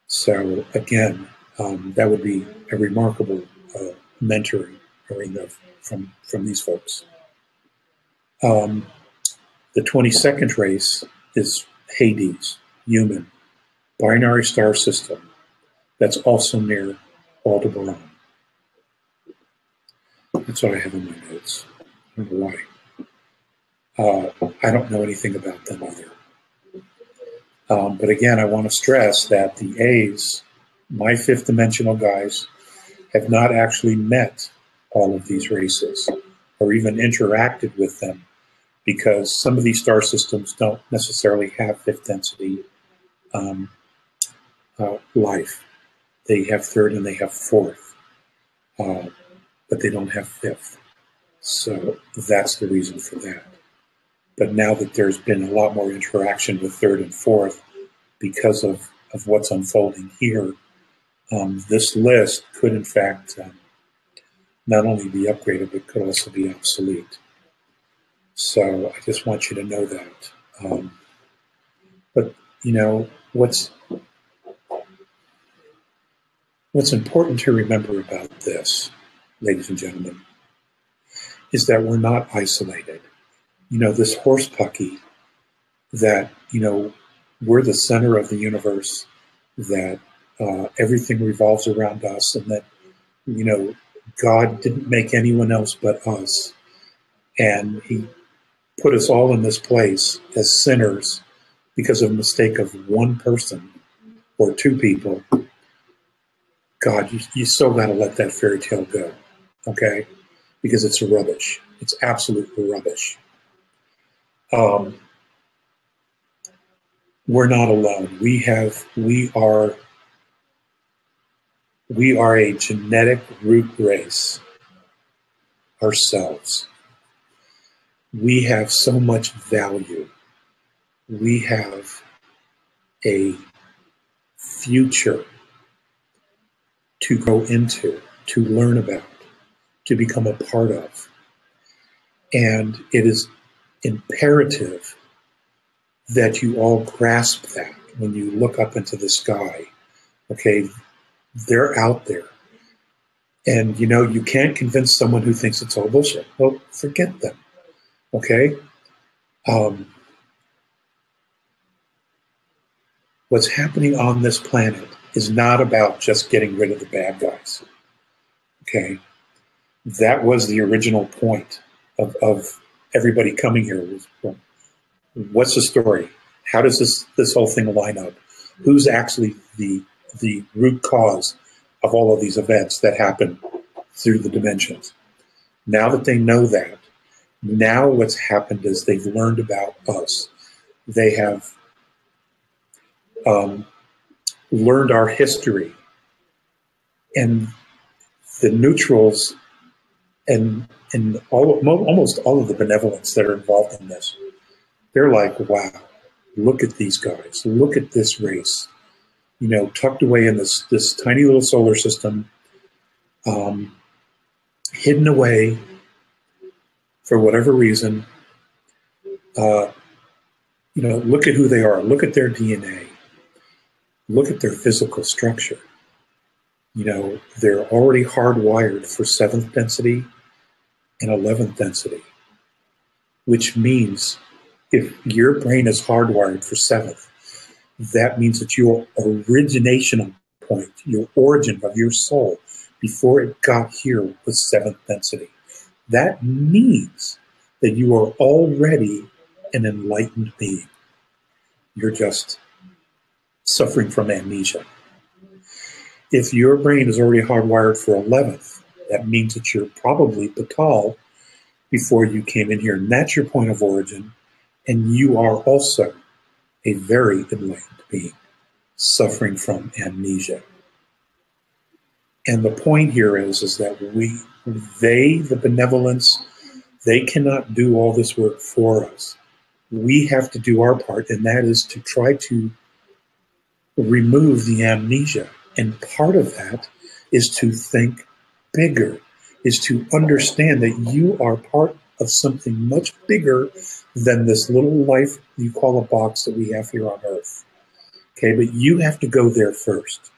So again, that would be a remarkable mentoring from these folks. The 22nd race is Hades, human, binary star system. That's also near Aldebaran. That's what I have in my notes. I don't know why. I don't know anything about them either. But again, I want to stress that the A's, my fifth dimensional guys, have not actually met all of these races or even interacted with them, because some of these star systems don't necessarily have fifth density life. They have third and they have fourth, but they don't have fifth. So that's the reason for that. But now that there's been a lot more interaction with third and fourth because of what's unfolding here, this list could in fact not only be upgraded, but could also be obsolete. So I just want you to know that. But you know, what's important to remember about this, ladies and gentlemen, is that we're not isolated. You know, this horse pucky that, you know, we're the center of the universe, that everything revolves around us, and that, you know, God didn't make anyone else but us. And he put us all in this place as sinners because of a mistake of one person or two people. God, you still got to let that fairy tale go, okay? Because it's rubbish. It's absolute rubbish. We're not alone. We are a genetic root race ourselves. We have so much value. We have a future to grow into, to learn about, to become a part of. And it is imperative that you all grasp that when you look up into the sky. Okay, they're out there. And, you know, you can't convince someone who thinks it's all bullshit. Well, forget them. Okay? What's happening on this planet is not about just getting rid of the bad guys. Okay? That was the original point of everybody coming here. Was, well, what's the story? How does this whole thing line up? Who's actually the root cause of all of these events that happen through the dimensions? Now that they know that, now what's happened is they've learned about us. They have learned our history, and the neutrals and almost all of the benevolents that are involved in this, they're like, wow, look at these guys, look at this race, you know, tucked away in this tiny little solar system, hidden away for whatever reason. You know, look at who they are, look at their DNA, look at their physical structure. You know, they're already hardwired for 7th density and 11th density, which means if your brain is hardwired for 7th, that means that your origination point, your origin of your soul, before it got here, was seventh density. That means that you are already an enlightened being. You're just suffering from amnesia. If your brain is already hardwired for 11th, that means that you're probably Batal before you came in here. And that's your point of origin. And you are also a very enlightened being suffering from amnesia. And the point here is that the benevolence, they cannot do all this work for us. We have to do our part, and that is to try to remove the amnesia. And part of that is to think bigger, is to understand that you are part of something much bigger than this little life you call a box that we have here on Earth. Okay, but you have to go there first.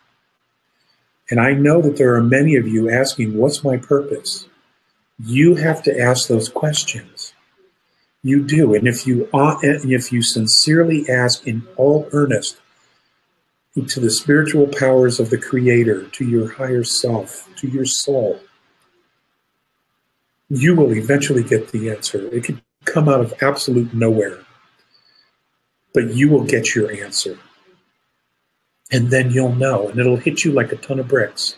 And I know that there are many of you asking, what's my purpose? You have to ask those questions. You do. And if you sincerely ask in all earnest to the spiritual powers of the Creator, to your higher self, to your soul, you will eventually get the answer. It can come out of absolute nowhere, but you will get your answer. And then you'll know, and it'll hit you like a ton of bricks.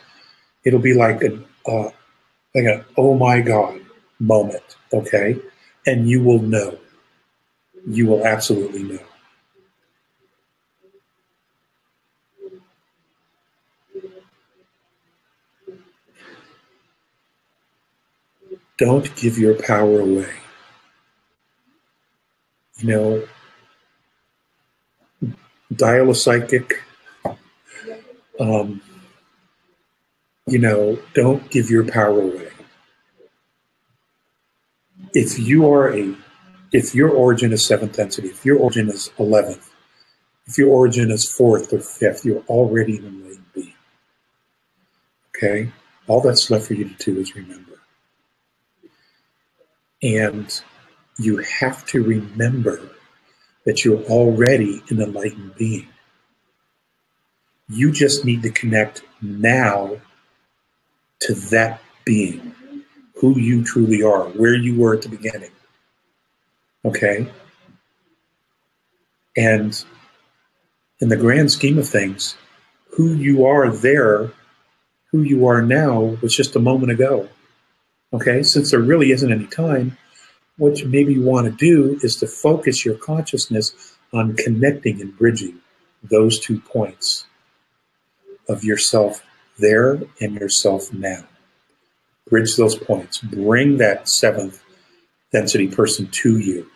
It'll be like an oh my God moment, okay? And you will know. You will absolutely know. Don't give your power away. You know, dial a psychic. You know, don't give your power away. If your origin is seventh density, if your origin is 11th, if your origin is 4th or 5th, you're already an enlightened being. Okay? All that's left for you to do is remember. And you have to remember that you're already an enlightened being. You just need to connect now to that being, who you truly are, where you were at the beginning. Okay? And in the grand scheme of things, who you are there, who you are now, was just a moment ago. Okay? Since there really isn't any time, what you maybe want to do is to focus your consciousness on connecting and bridging those 2 points of yourself there and yourself now. Bridge those points. Bring that 7th density person to you.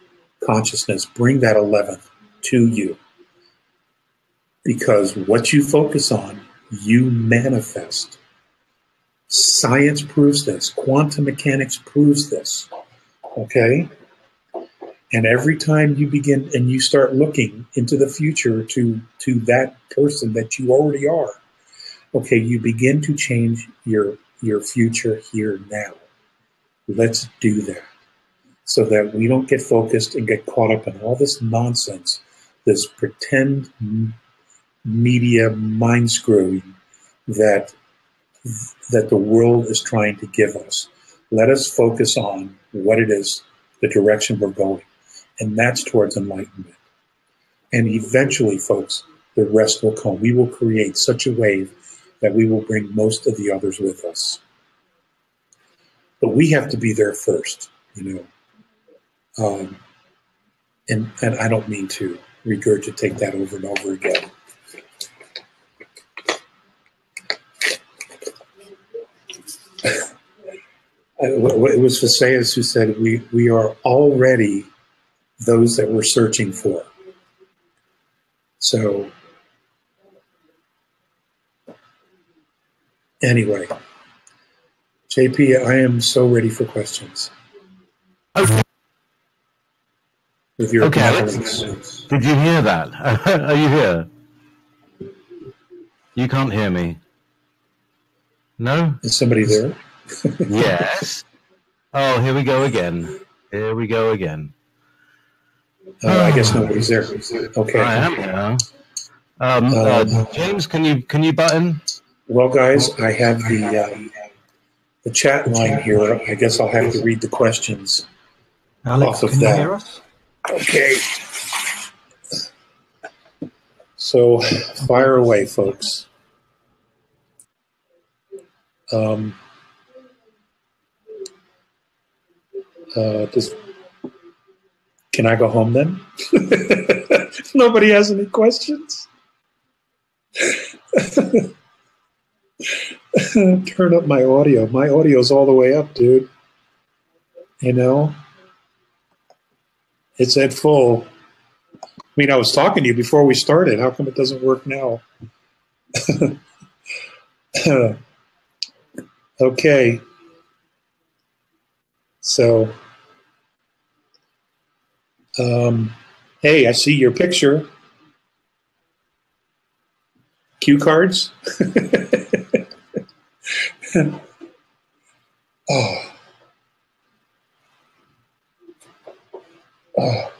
Consciousness, bring that 11th to you. Because what you focus on, you manifest. Science proves this. Quantum mechanics proves this. Okay? And every time you begin and you start looking into the future to that person that you already are, okay, you begin to change your future here now. Let's do that so that we don't get focused and get caught up in all this nonsense, this pretend media mind screwing that the world is trying to give us. Let us focus on what it is, the direction we're going, and that's towards enlightenment. And eventually, folks, the rest will come. We will create such a wave that we will bring most of the others with us. But we have to be there first, you know. And I don't mean to regurgitate that over and over again. It was Visayas who said, we are already those that we're searching for. So, anyway, JP, I am so ready for questions. Okay. With your okay, Alex, did you hear that? Are you here? You can't hear me. No? Is somebody there? Yes. Oh, here we go again. Here we go again. I guess nobody's there. Okay. I am here. James, can you button? Well, guys, I have the chat line here. I guess I'll have to read the questions. Alex, off of can that. you hear us? Okay. So, fire away, folks. Can I go home then? Nobody has any questions? Turn up my audio. My audio's all the way up, dude. You know? It's at full. I mean, I was talking to you before we started. How come it doesn't work now? Okay. So, hey, I see your picture. Cue cards. Oh. Oh.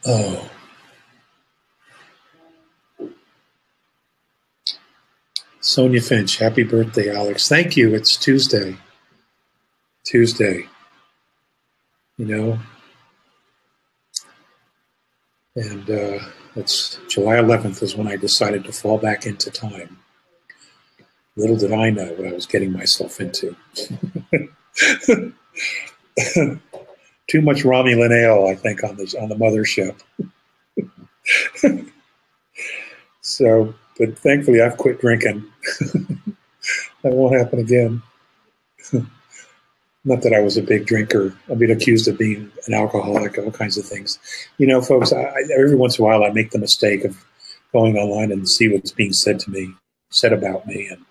Oh. Sonia Finch, happy birthday, Alex. Thank you. It's Tuesday. Tuesday. You know? And it's July 11th is when I decided to fall back into time. Little did I know what I was getting myself into. Too much Romulan ale, I think, on the mothership. So, but thankfully I've quit drinking. That won't happen again. Not that I was a big drinker. I've been accused of being an alcoholic, all kinds of things. You know, folks, every once in a while I make the mistake of going online and see what's being said about me. And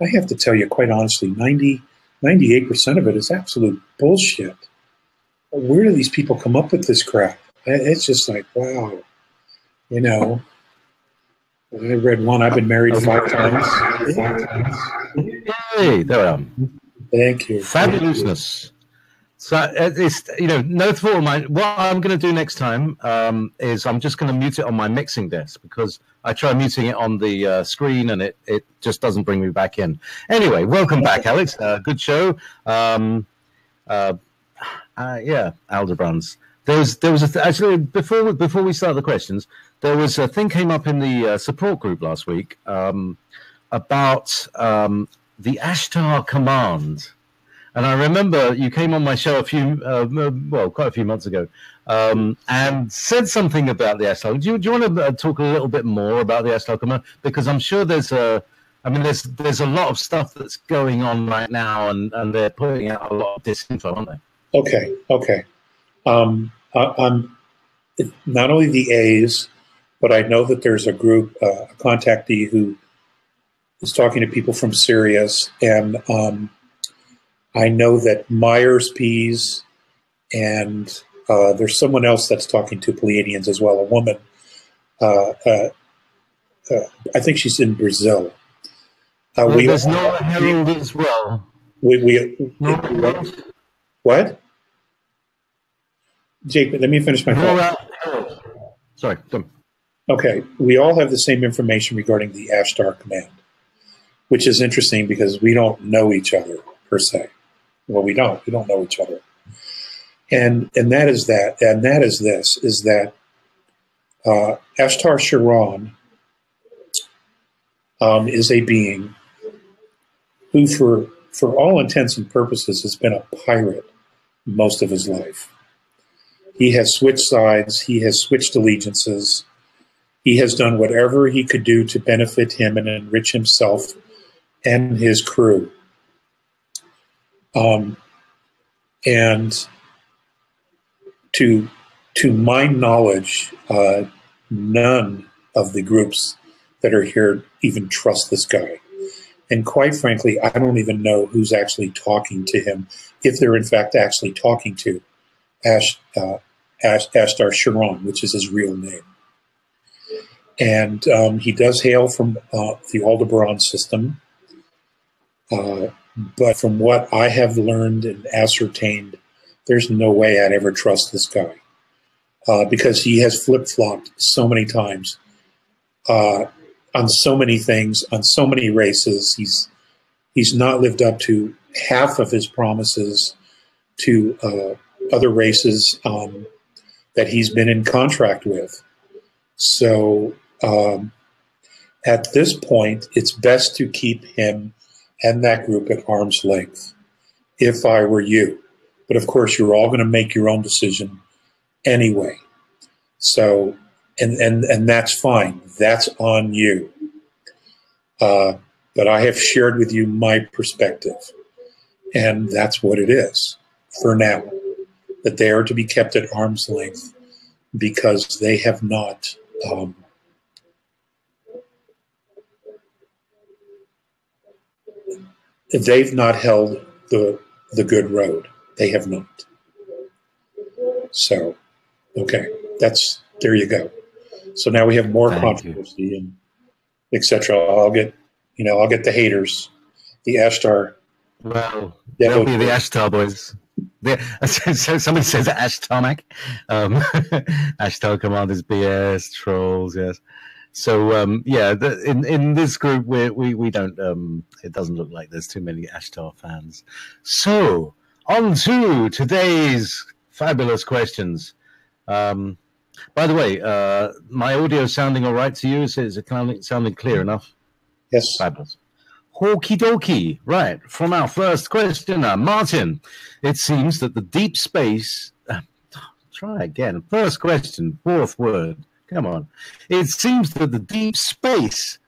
I have to tell you, quite honestly, 98% of it is absolute bullshit. Where do these people come up with this crap? It's just like, wow. You know, I read one, I've been married 5 times. Hey, there I am. Thank you. Fabulousness. So it's, you know, no thought of mine. What I'm going to do next time is I'm just going to mute it on my mixing desk, because I try muting it on the screen and it just doesn't bring me back in. Anyway, welcome back, Alex. Good show. Yeah, Aldebrands. There was actually before we start the questions, there was a thing came up in the support group last week about the Ashtar command. And I remember you came on my show quite a few months ago, and said something about the Ashtar. Do you want to talk a little bit more about the Ashtar command? Because I'm sure there's a lot of stuff that's going on right now, and they're putting out a lot of disinfo, aren't they? Okay. I'm not only the A's, but I know that there's a group, a contactee who is talking to people from Sirius, and I know that Myers Peas, and there's someone else that's talking to Pleiadians as well, a woman. I think she's in Brazil. There's Nora Herald as well. What? Jake, let me finish my thought. Sorry. Come. Okay, we all have the same information regarding the Ashtar command, which is interesting because we don't know each other per se. Well, we don't know each other. And that is that, and that is this, is that Ashtar Sharon is a being who, for all intents and purposes, has been a pirate most of his life. He has switched sides. He has switched allegiances. He has done whatever he could do to benefit him and enrich himself and his crew. And to my knowledge, none of the groups that are here even trust this guy. And quite frankly, I don't even know who's actually talking to him, if they're in fact actually talking to Ashtar Sharon, which is his real name. And he does hail from the Aldebaran system. But from what I have learned and ascertained, there's no way I'd ever trust this guy because he has flip-flopped so many times on so many things, on so many races. He's not lived up to half of his promises to other races that he's been in contract with. So at this point, it's best to keep him and that group at arm's length, if I were you. But of course, you're all going to make your own decision anyway. So, and that's fine. That's on you. But I have shared with you my perspective. And that's what it is for now, that they are to be kept at arm's length because they have not they've not held the good road. They have not. So, okay, there you go. So now we have more controversy and etc. I'll get the haters, the Ashtar. Well, they'll be the Ashtar boys. So somebody says Ashtarmac. Ashtar commanders, BS trolls. Yes. So in this group we don't. It doesn't look like there's too many Ashtar fans. So on to today's fabulous questions. By the way, my audio sounding all right to you? Is it sounding clear enough? Yes. Fabulous. Okie dokie. Right. From our first questioner, Martin. It seems that the deep space... try again. First question, fourth word. Come on. It seems that the deep space...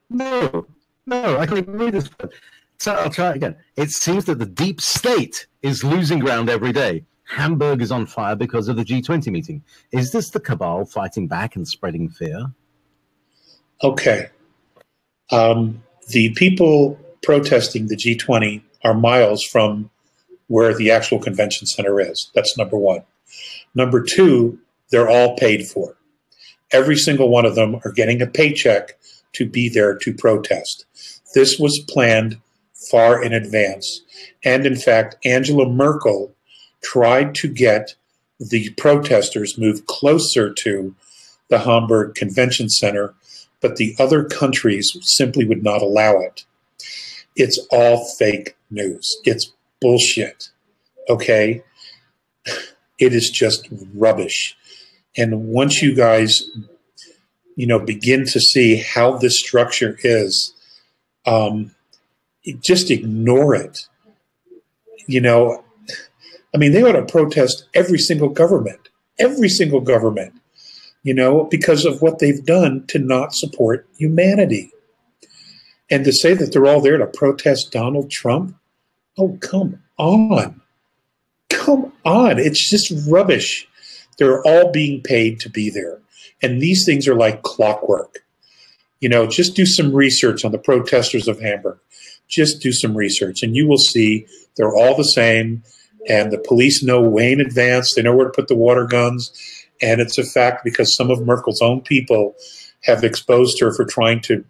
No, I can't even read this word. So I'll try it again. It seems that the deep state is losing ground every day. Hamburg is on fire because of the G20 meeting. Is this the cabal fighting back and spreading fear? Okay. The people protesting the G20 are miles from where the actual convention center is. That's number one. Number two, they're all paid for. Every single one of them are getting a paycheck to be there to protest. This was planned far in advance. And in fact, Angela Merkel tried to get the protesters moved closer to the Hamburg Convention Center, but the other countries simply would not allow it. It's all fake news. It's bullshit, okay? It is just rubbish. And once you guys, begin to see how this structure is, just ignore it. They ought to protest every single government, because of what they've done to not support humanity. And to say that they're all there to protest Donald Trump, oh, come on. Come on. It's just rubbish. They're all being paid to be there. And these things are like clockwork. Just do some research on the protesters of Hamburg. Just do some research, and you will see they're all the same. And the police know way in advance. They know where to put the water guns. And it's a fact because some of Merkel's own people have exposed her for trying to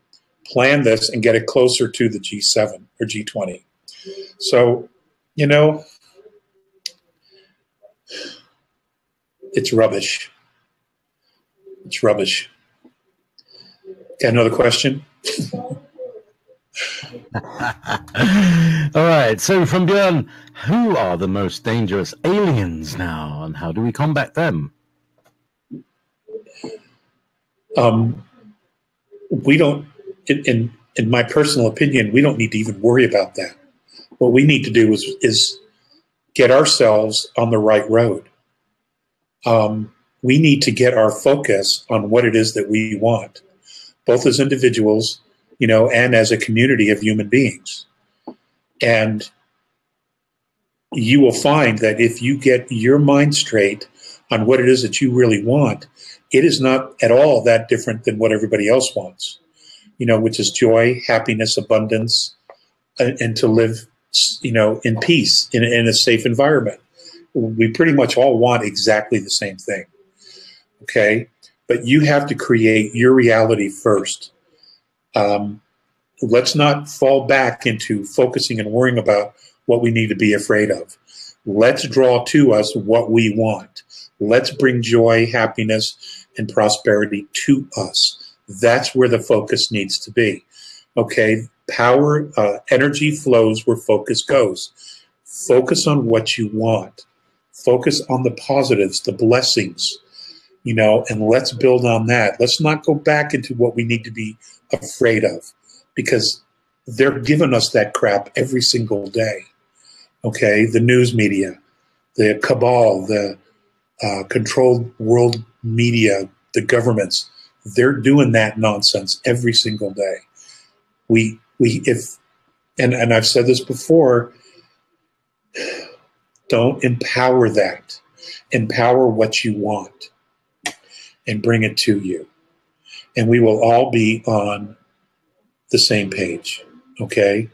plan this and get it closer to the G7 or G20. So, it's rubbish. It's rubbish. Got another question? All right. So from Björn, who are the most dangerous aliens now, and how do we combat them? We don't, in my personal opinion, we don't need to even worry about that. What we need to do is get ourselves on the right road. We need to get our focus on what it is that we want, both as individuals, and as a community of human beings. And you will find that if you get your mind straight on what it is that you really want, it is not at all that different than what everybody else wants, which is joy, happiness, abundance, and to live, in peace, in a safe environment. We pretty much all want exactly the same thing, okay? But you have to create your reality first. let's not fall back into focusing and worrying about what we need to be afraid of. Let's draw to us what we want. Let's bring joy, happiness, and prosperity to us. That's where the focus needs to be. Okay, power, energy flows where focus goes. Focus on what you want. Focus on the positives, the blessings, you know, and let's build on that. Let's not go back into what we need to be afraid of, because they're giving us that crap every single day. Okay, the news media, the cabal, the controlled world media, the governments, they're doing that nonsense every single day. And I've said this before, don't empower that. Empower what you want and bring it to you. And we will all be on the same page, okay?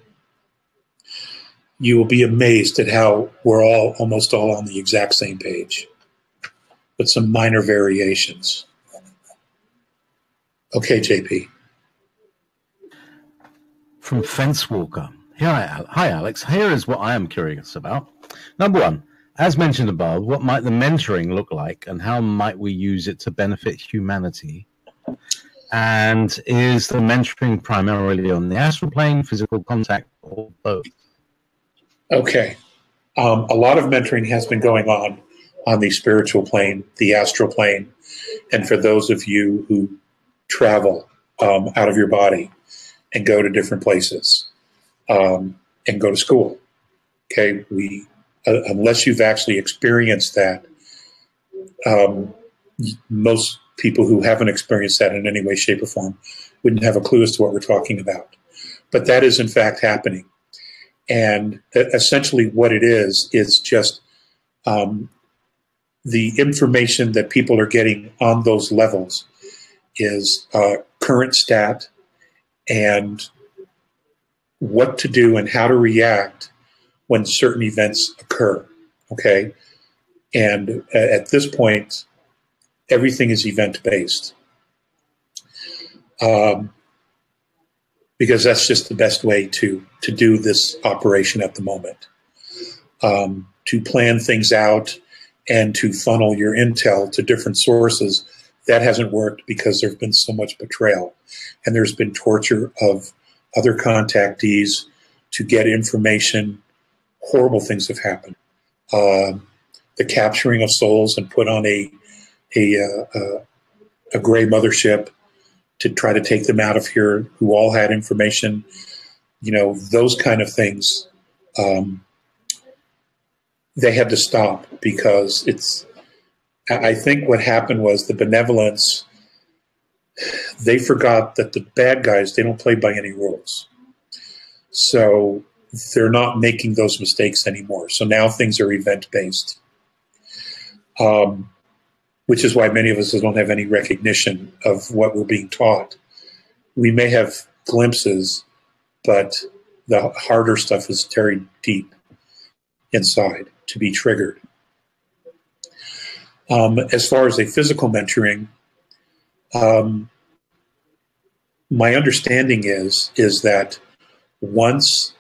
You will be amazed at how we're almost all on the exact same page, with some minor variations. Okay, JP. From Fence Walker. Hi, Alex. Here is what I am curious about. Number one, as mentioned above, what might the mentoring look like and how might we use it to benefit humanity? And is the mentoring primarily on the astral plane, physical contact, or both? Okay. A lot of mentoring has been going on the spiritual plane, the astral plane, and for those of you who travel out of your body and go to different places and go to school. Okay, unless you've actually experienced that, most people who haven't experienced that in any way, shape, or form wouldn't have a clue as to what we're talking about. But that is in fact happening. And essentially what it is just the information that people are getting on those levels is current stat and what to do and how to react when certain events occur, okay? And at this point, everything is event-based because that's just the best way to do this operation at the moment. To plan things out and to funnel your intel to different sources, that hasn't worked because there's been so much betrayal and there's been torture of other contactees to get information. Horrible things have happened. The capturing of souls and put on a gray mothership to try to take them out of here who all had information, you know, those kind of things. They had to stop because I think what happened was the benevolence, they forgot that the bad guys, they don't play by any rules. So they're not making those mistakes anymore. So now things are event-based, which is why many of us don't have any recognition of what we're being taught. We may have glimpses, but the harder stuff is very deep inside to be triggered. As far as a physical mentoring, my understanding is that once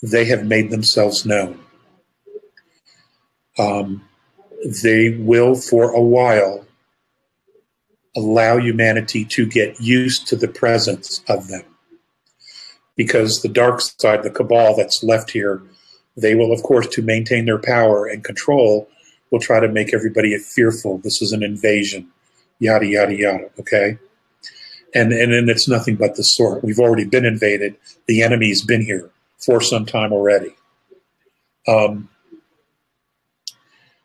they have made themselves known, they will, for a while, allow humanity to get used to the presence of them. Because the dark side, the cabal that's left here, they will, of course, to maintain their power and control, will try to make everybody fearful. This is an invasion, yada, yada, yada, okay? And it's nothing but the sort. We've already been invaded. The enemy's been here for some time already.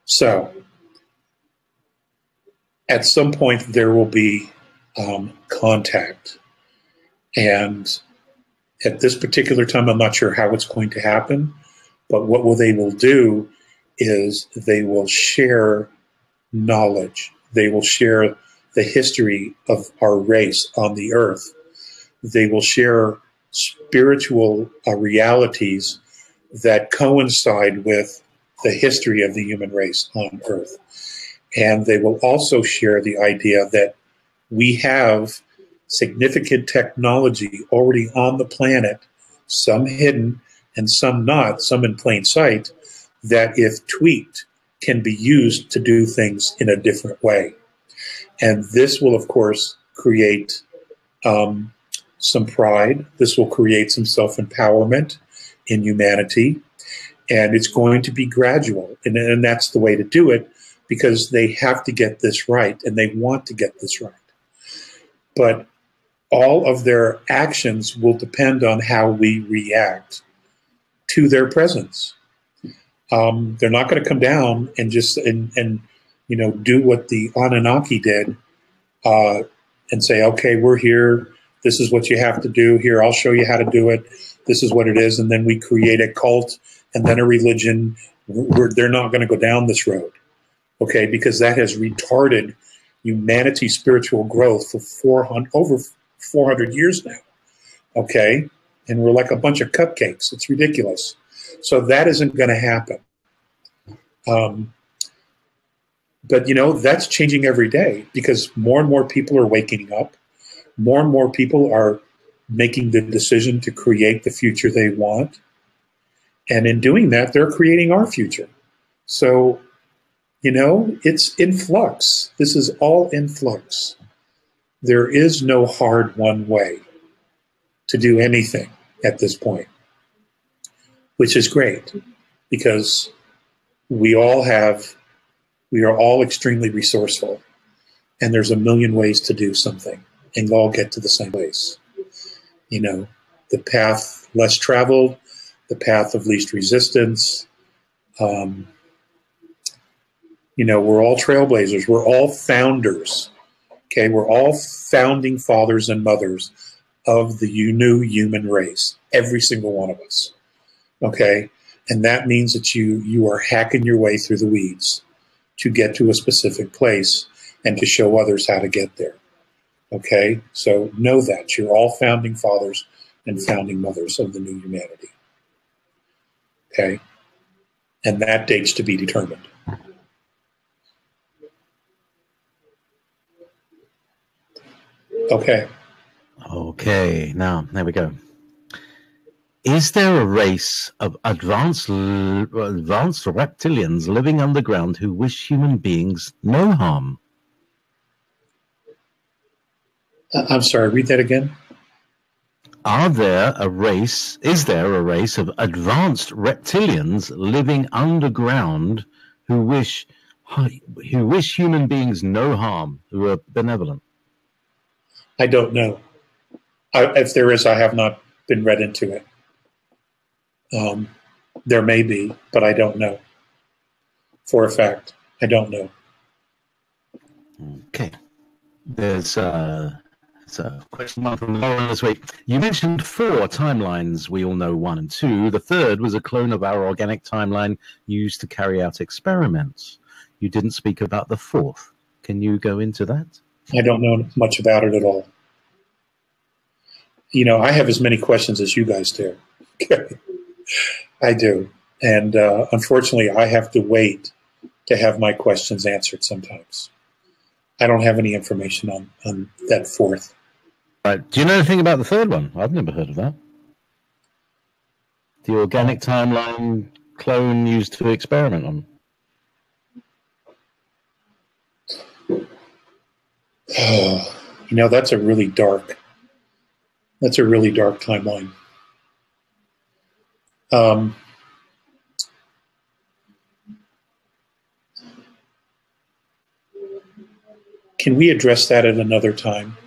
So at some point there will be contact. And at this particular time, I'm not sure how it's going to happen, but what they will do is they will share knowledge. They will share the history of our race on the earth. They will share spiritual realities that coincide with the history of the human race on earth. And they will also share the idea that we have significant technology already on the planet, some hidden and some not, some in plain sight, that if tweaked can be used to do things in a different way. And this will, of course, create some pride. This will create some self-empowerment in humanity. And it's going to be gradual. And that's the way to do it, because they have to get this right, and they want to get this right. But all of their actions will depend on how we react to their presence. They're not going to come down and just and do what the Anunnaki did and say, okay, we're here. This is what you have to do. Here, I'll show you how to do it. This is what it is. And then we create a cult and then a religion. They're not going to go down this road, okay, because that has retarded humanity's spiritual growth for over 400 years now, okay? And we're like a bunch of cupcakes. It's ridiculous. So that isn't going to happen. But, that's changing every day, because more and more people are waking up. More and more people are making the decision to create the future they want. And in doing that, they're creating our future. So, it's in flux. This is all in flux. There is no hard one way to do anything at this point, which is great, because we are all extremely resourceful, and there's a million ways to do something, and all get to the same place. The path less traveled, the path of least resistance. We're all trailblazers. We're all founders. Okay, we're all founding fathers and mothers of the new human race, every single one of us. Okay, and that means that you are hacking your way through the weeds to get to a specific place and to show others how to get there. Okay, so know that you're all founding fathers and founding mothers of the new humanity. Okay, and that date's to be determined. Okay, now there we go. Is there a race of advanced reptilians living underground who wish human beings no harm? I'm sorry, read that again. Is there a race of advanced reptilians living underground who wish human beings no harm, who are benevolent? I don't know. If there is, I have not been read into it. There may be, but I don't know. For a fact, I don't know. Okay. There's a question mark from Lauren this week. You mentioned 4 timelines. We all know 1 and 2. The third was a clone of our organic timeline used to carry out experiments. You didn't speak about the 4th. Can you go into that? I don't know much about it at all. I have as many questions as you guys do. I do. And unfortunately, I have to wait to have my questions answered sometimes. I don't have any information on that 4th. Right. Do you know anything about the 3rd one? I've never heard of that. The organic timeline clone used to experiment on. That's a really dark timeline. Can we address that at another time?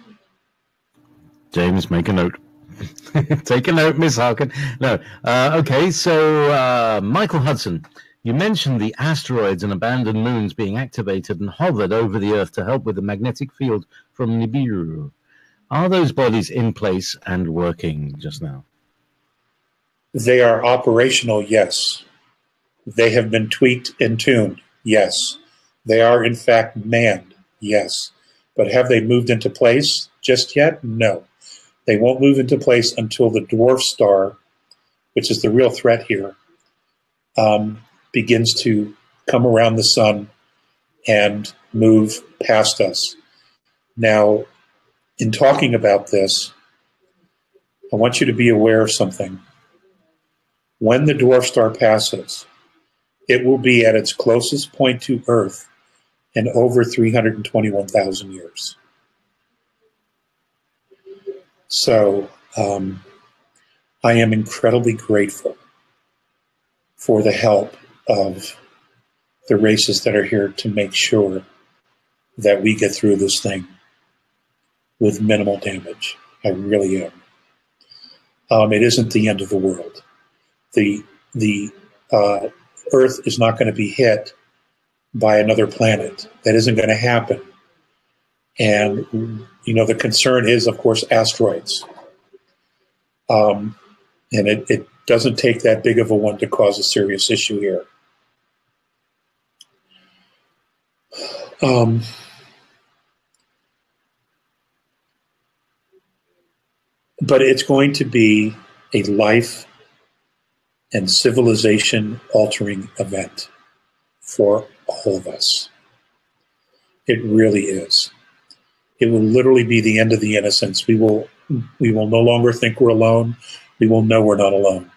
James, make a note. Take a note, Miss Harkin. No. Okay, so Michael Hudson, you mentioned the asteroids and abandoned moons being activated and hovered over the Earth to help with the magnetic field from Nibiru. Are those bodies in place and working just now? They are operational, yes. They have been tweaked and tuned, yes. They are, in fact, manned, yes. But have they moved into place just yet? No. They won't move into place until the dwarf star, which is the real threat here, begins to come around the sun and move past us. Now, in talking about this, I want you to be aware of something. When the dwarf star passes, it will be at its closest point to Earth in over 321,000 years. So I am incredibly grateful for the help of the races that are here to make sure that we get through this thing with minimal damage. I really am. It isn't the end of the world. The Earth is not going to be hit by another planet. That isn't going to happen. And, you know, the concern is, of course, asteroids. And it doesn't take that big of a one to cause a serious issue here. But it's going to be a life and civilization altering event for all of us. It really is. It will literally be the end of the innocence. We will no longer think we're alone. We will know we're not alone.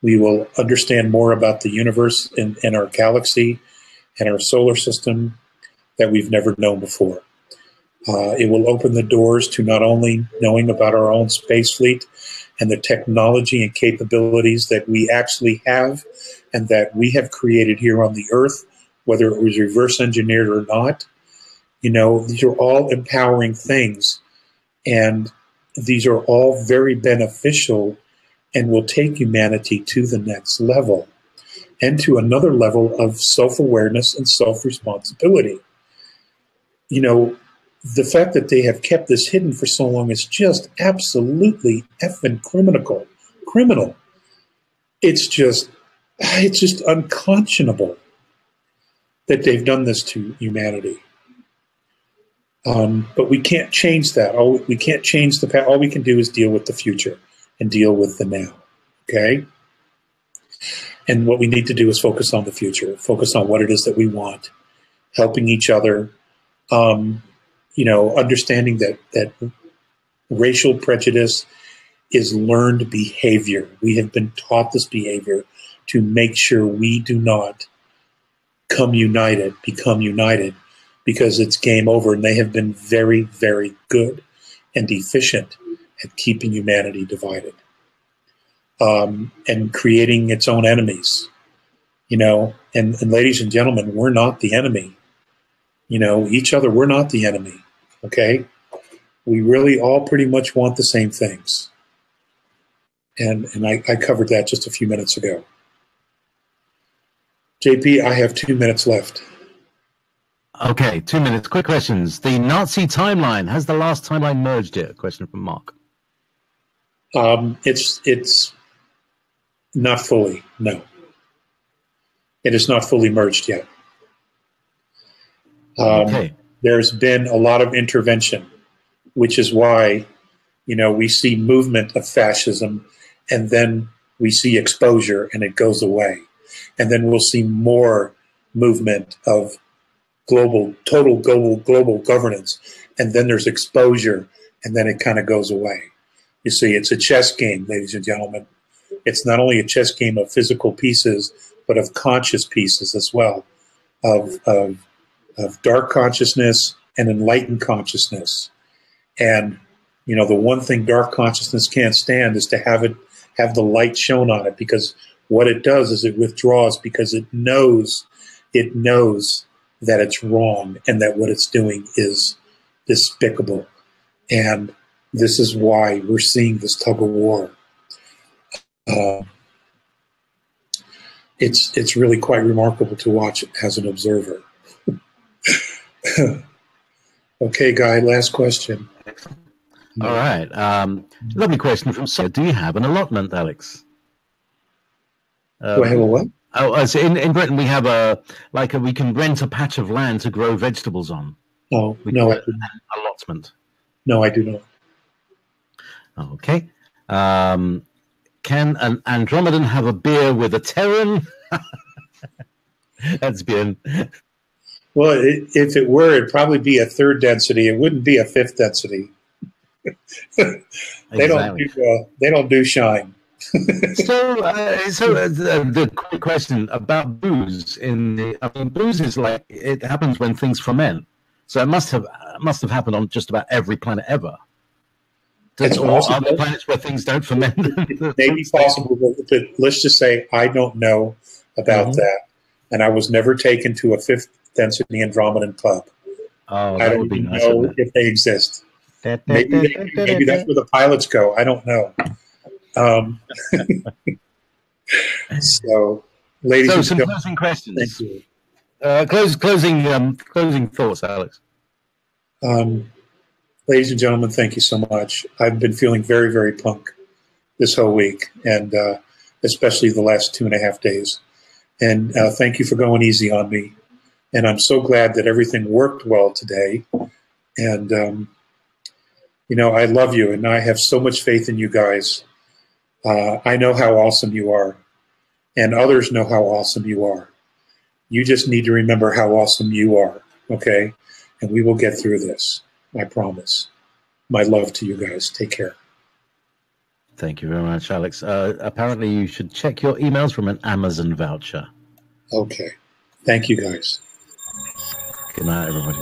We will understand more about the universe and our galaxy and our solar system that we've never known before. It will open the doors to not only knowing about our own space fleet and the technology and capabilities that we actually have and that we have created here on the Earth, whether it was reverse engineered or not. You know, these are all empowering things, and these are all very beneficial and will take humanity to the next level and to another level of self-awareness and self-responsibility. You know, the fact that they have kept this hidden for so long is just absolutely effing criminal. It's just unconscionable that they've done this to humanity. But we can't change that. We can't change the past. All we can do is deal with the future and deal with the now. Okay? And what we need to do is focus on the future, focus on what it is that we want, helping each other, you know, understanding that racial prejudice is learned behavior. We have been taught this behavior to make sure we do not become united, because it's game over. And they have been very, very good and efficient at keeping humanity divided, and creating its own enemies, you know, and ladies and gentlemen, we're not the enemy. You know, each other, we're not the enemy, okay? We really all pretty much want the same things. And I covered that just a few minutes ago. JP, I have 2 minutes left. Okay, 2 minutes. Quick questions. The Nazi timeline, has the last timeline merged yet? Question from Mark. It's not fully, no. It is not fully merged yet. Okay. There's been a lot of intervention, which is why, you know, we see movement of fascism, and then we see exposure and it goes away. And then we'll see more movement of total global governance, and then there's exposure, and then it kind of goes away. You see, it's a chess game, ladies and gentlemen. It's not only a chess game of physical pieces, but of conscious pieces as well, of dark consciousness and enlightened consciousness. And, you know, the one thing dark consciousness can't stand is to have the light shown on it, because what it does is it withdraws, because it knows that it's wrong and that what it's doing is despicable. And this is why we're seeing this tug of war. It's really quite remarkable to watch as an observer. Okay, Guy, last question. All right. Lovely question from Sonia. Do you have an allotment, Alex? Do I have a what? Oh, so in Britain we have we can rent a patch of land to grow vegetables on. Oh, no, I do not. Allotment. No, I do not. Okay. Can an Andromedan have a beer with a Terran? That's bien. Well, if it were, it'd probably be a third density. It wouldn't be a fifth density. They don't do shine. The quick question about booze booze is like it happens when things ferment. So it must have happened on just about every planet ever. It's possible. Are there planets where things don't ferment? It may be possible, but let's just say I don't know about that, and I was never taken to a fifth density Andromedan club. Oh, I don't would be even nice, know if they exist. Maybe that's where the pilots go. I don't know. So, ladies and some gentlemen, closing questions. Thank you. Closing thoughts, Alex. Ladies and gentlemen, thank you so much. I've been feeling very, very punk this whole week, and especially the last 2.5 days. And thank you for going easy on me. And I'm so glad that everything worked well today. And, I love you, and I have so much faith in you guys. I know how awesome you are, and others know how awesome you are. You just need to remember how awesome you are, okay? And we will get through this, I promise. My love to you guys. Take care. Thank you very much, Alex. Apparently, you should check your emails from an Amazon voucher. Okay. Thank you, guys. Good night, everybody.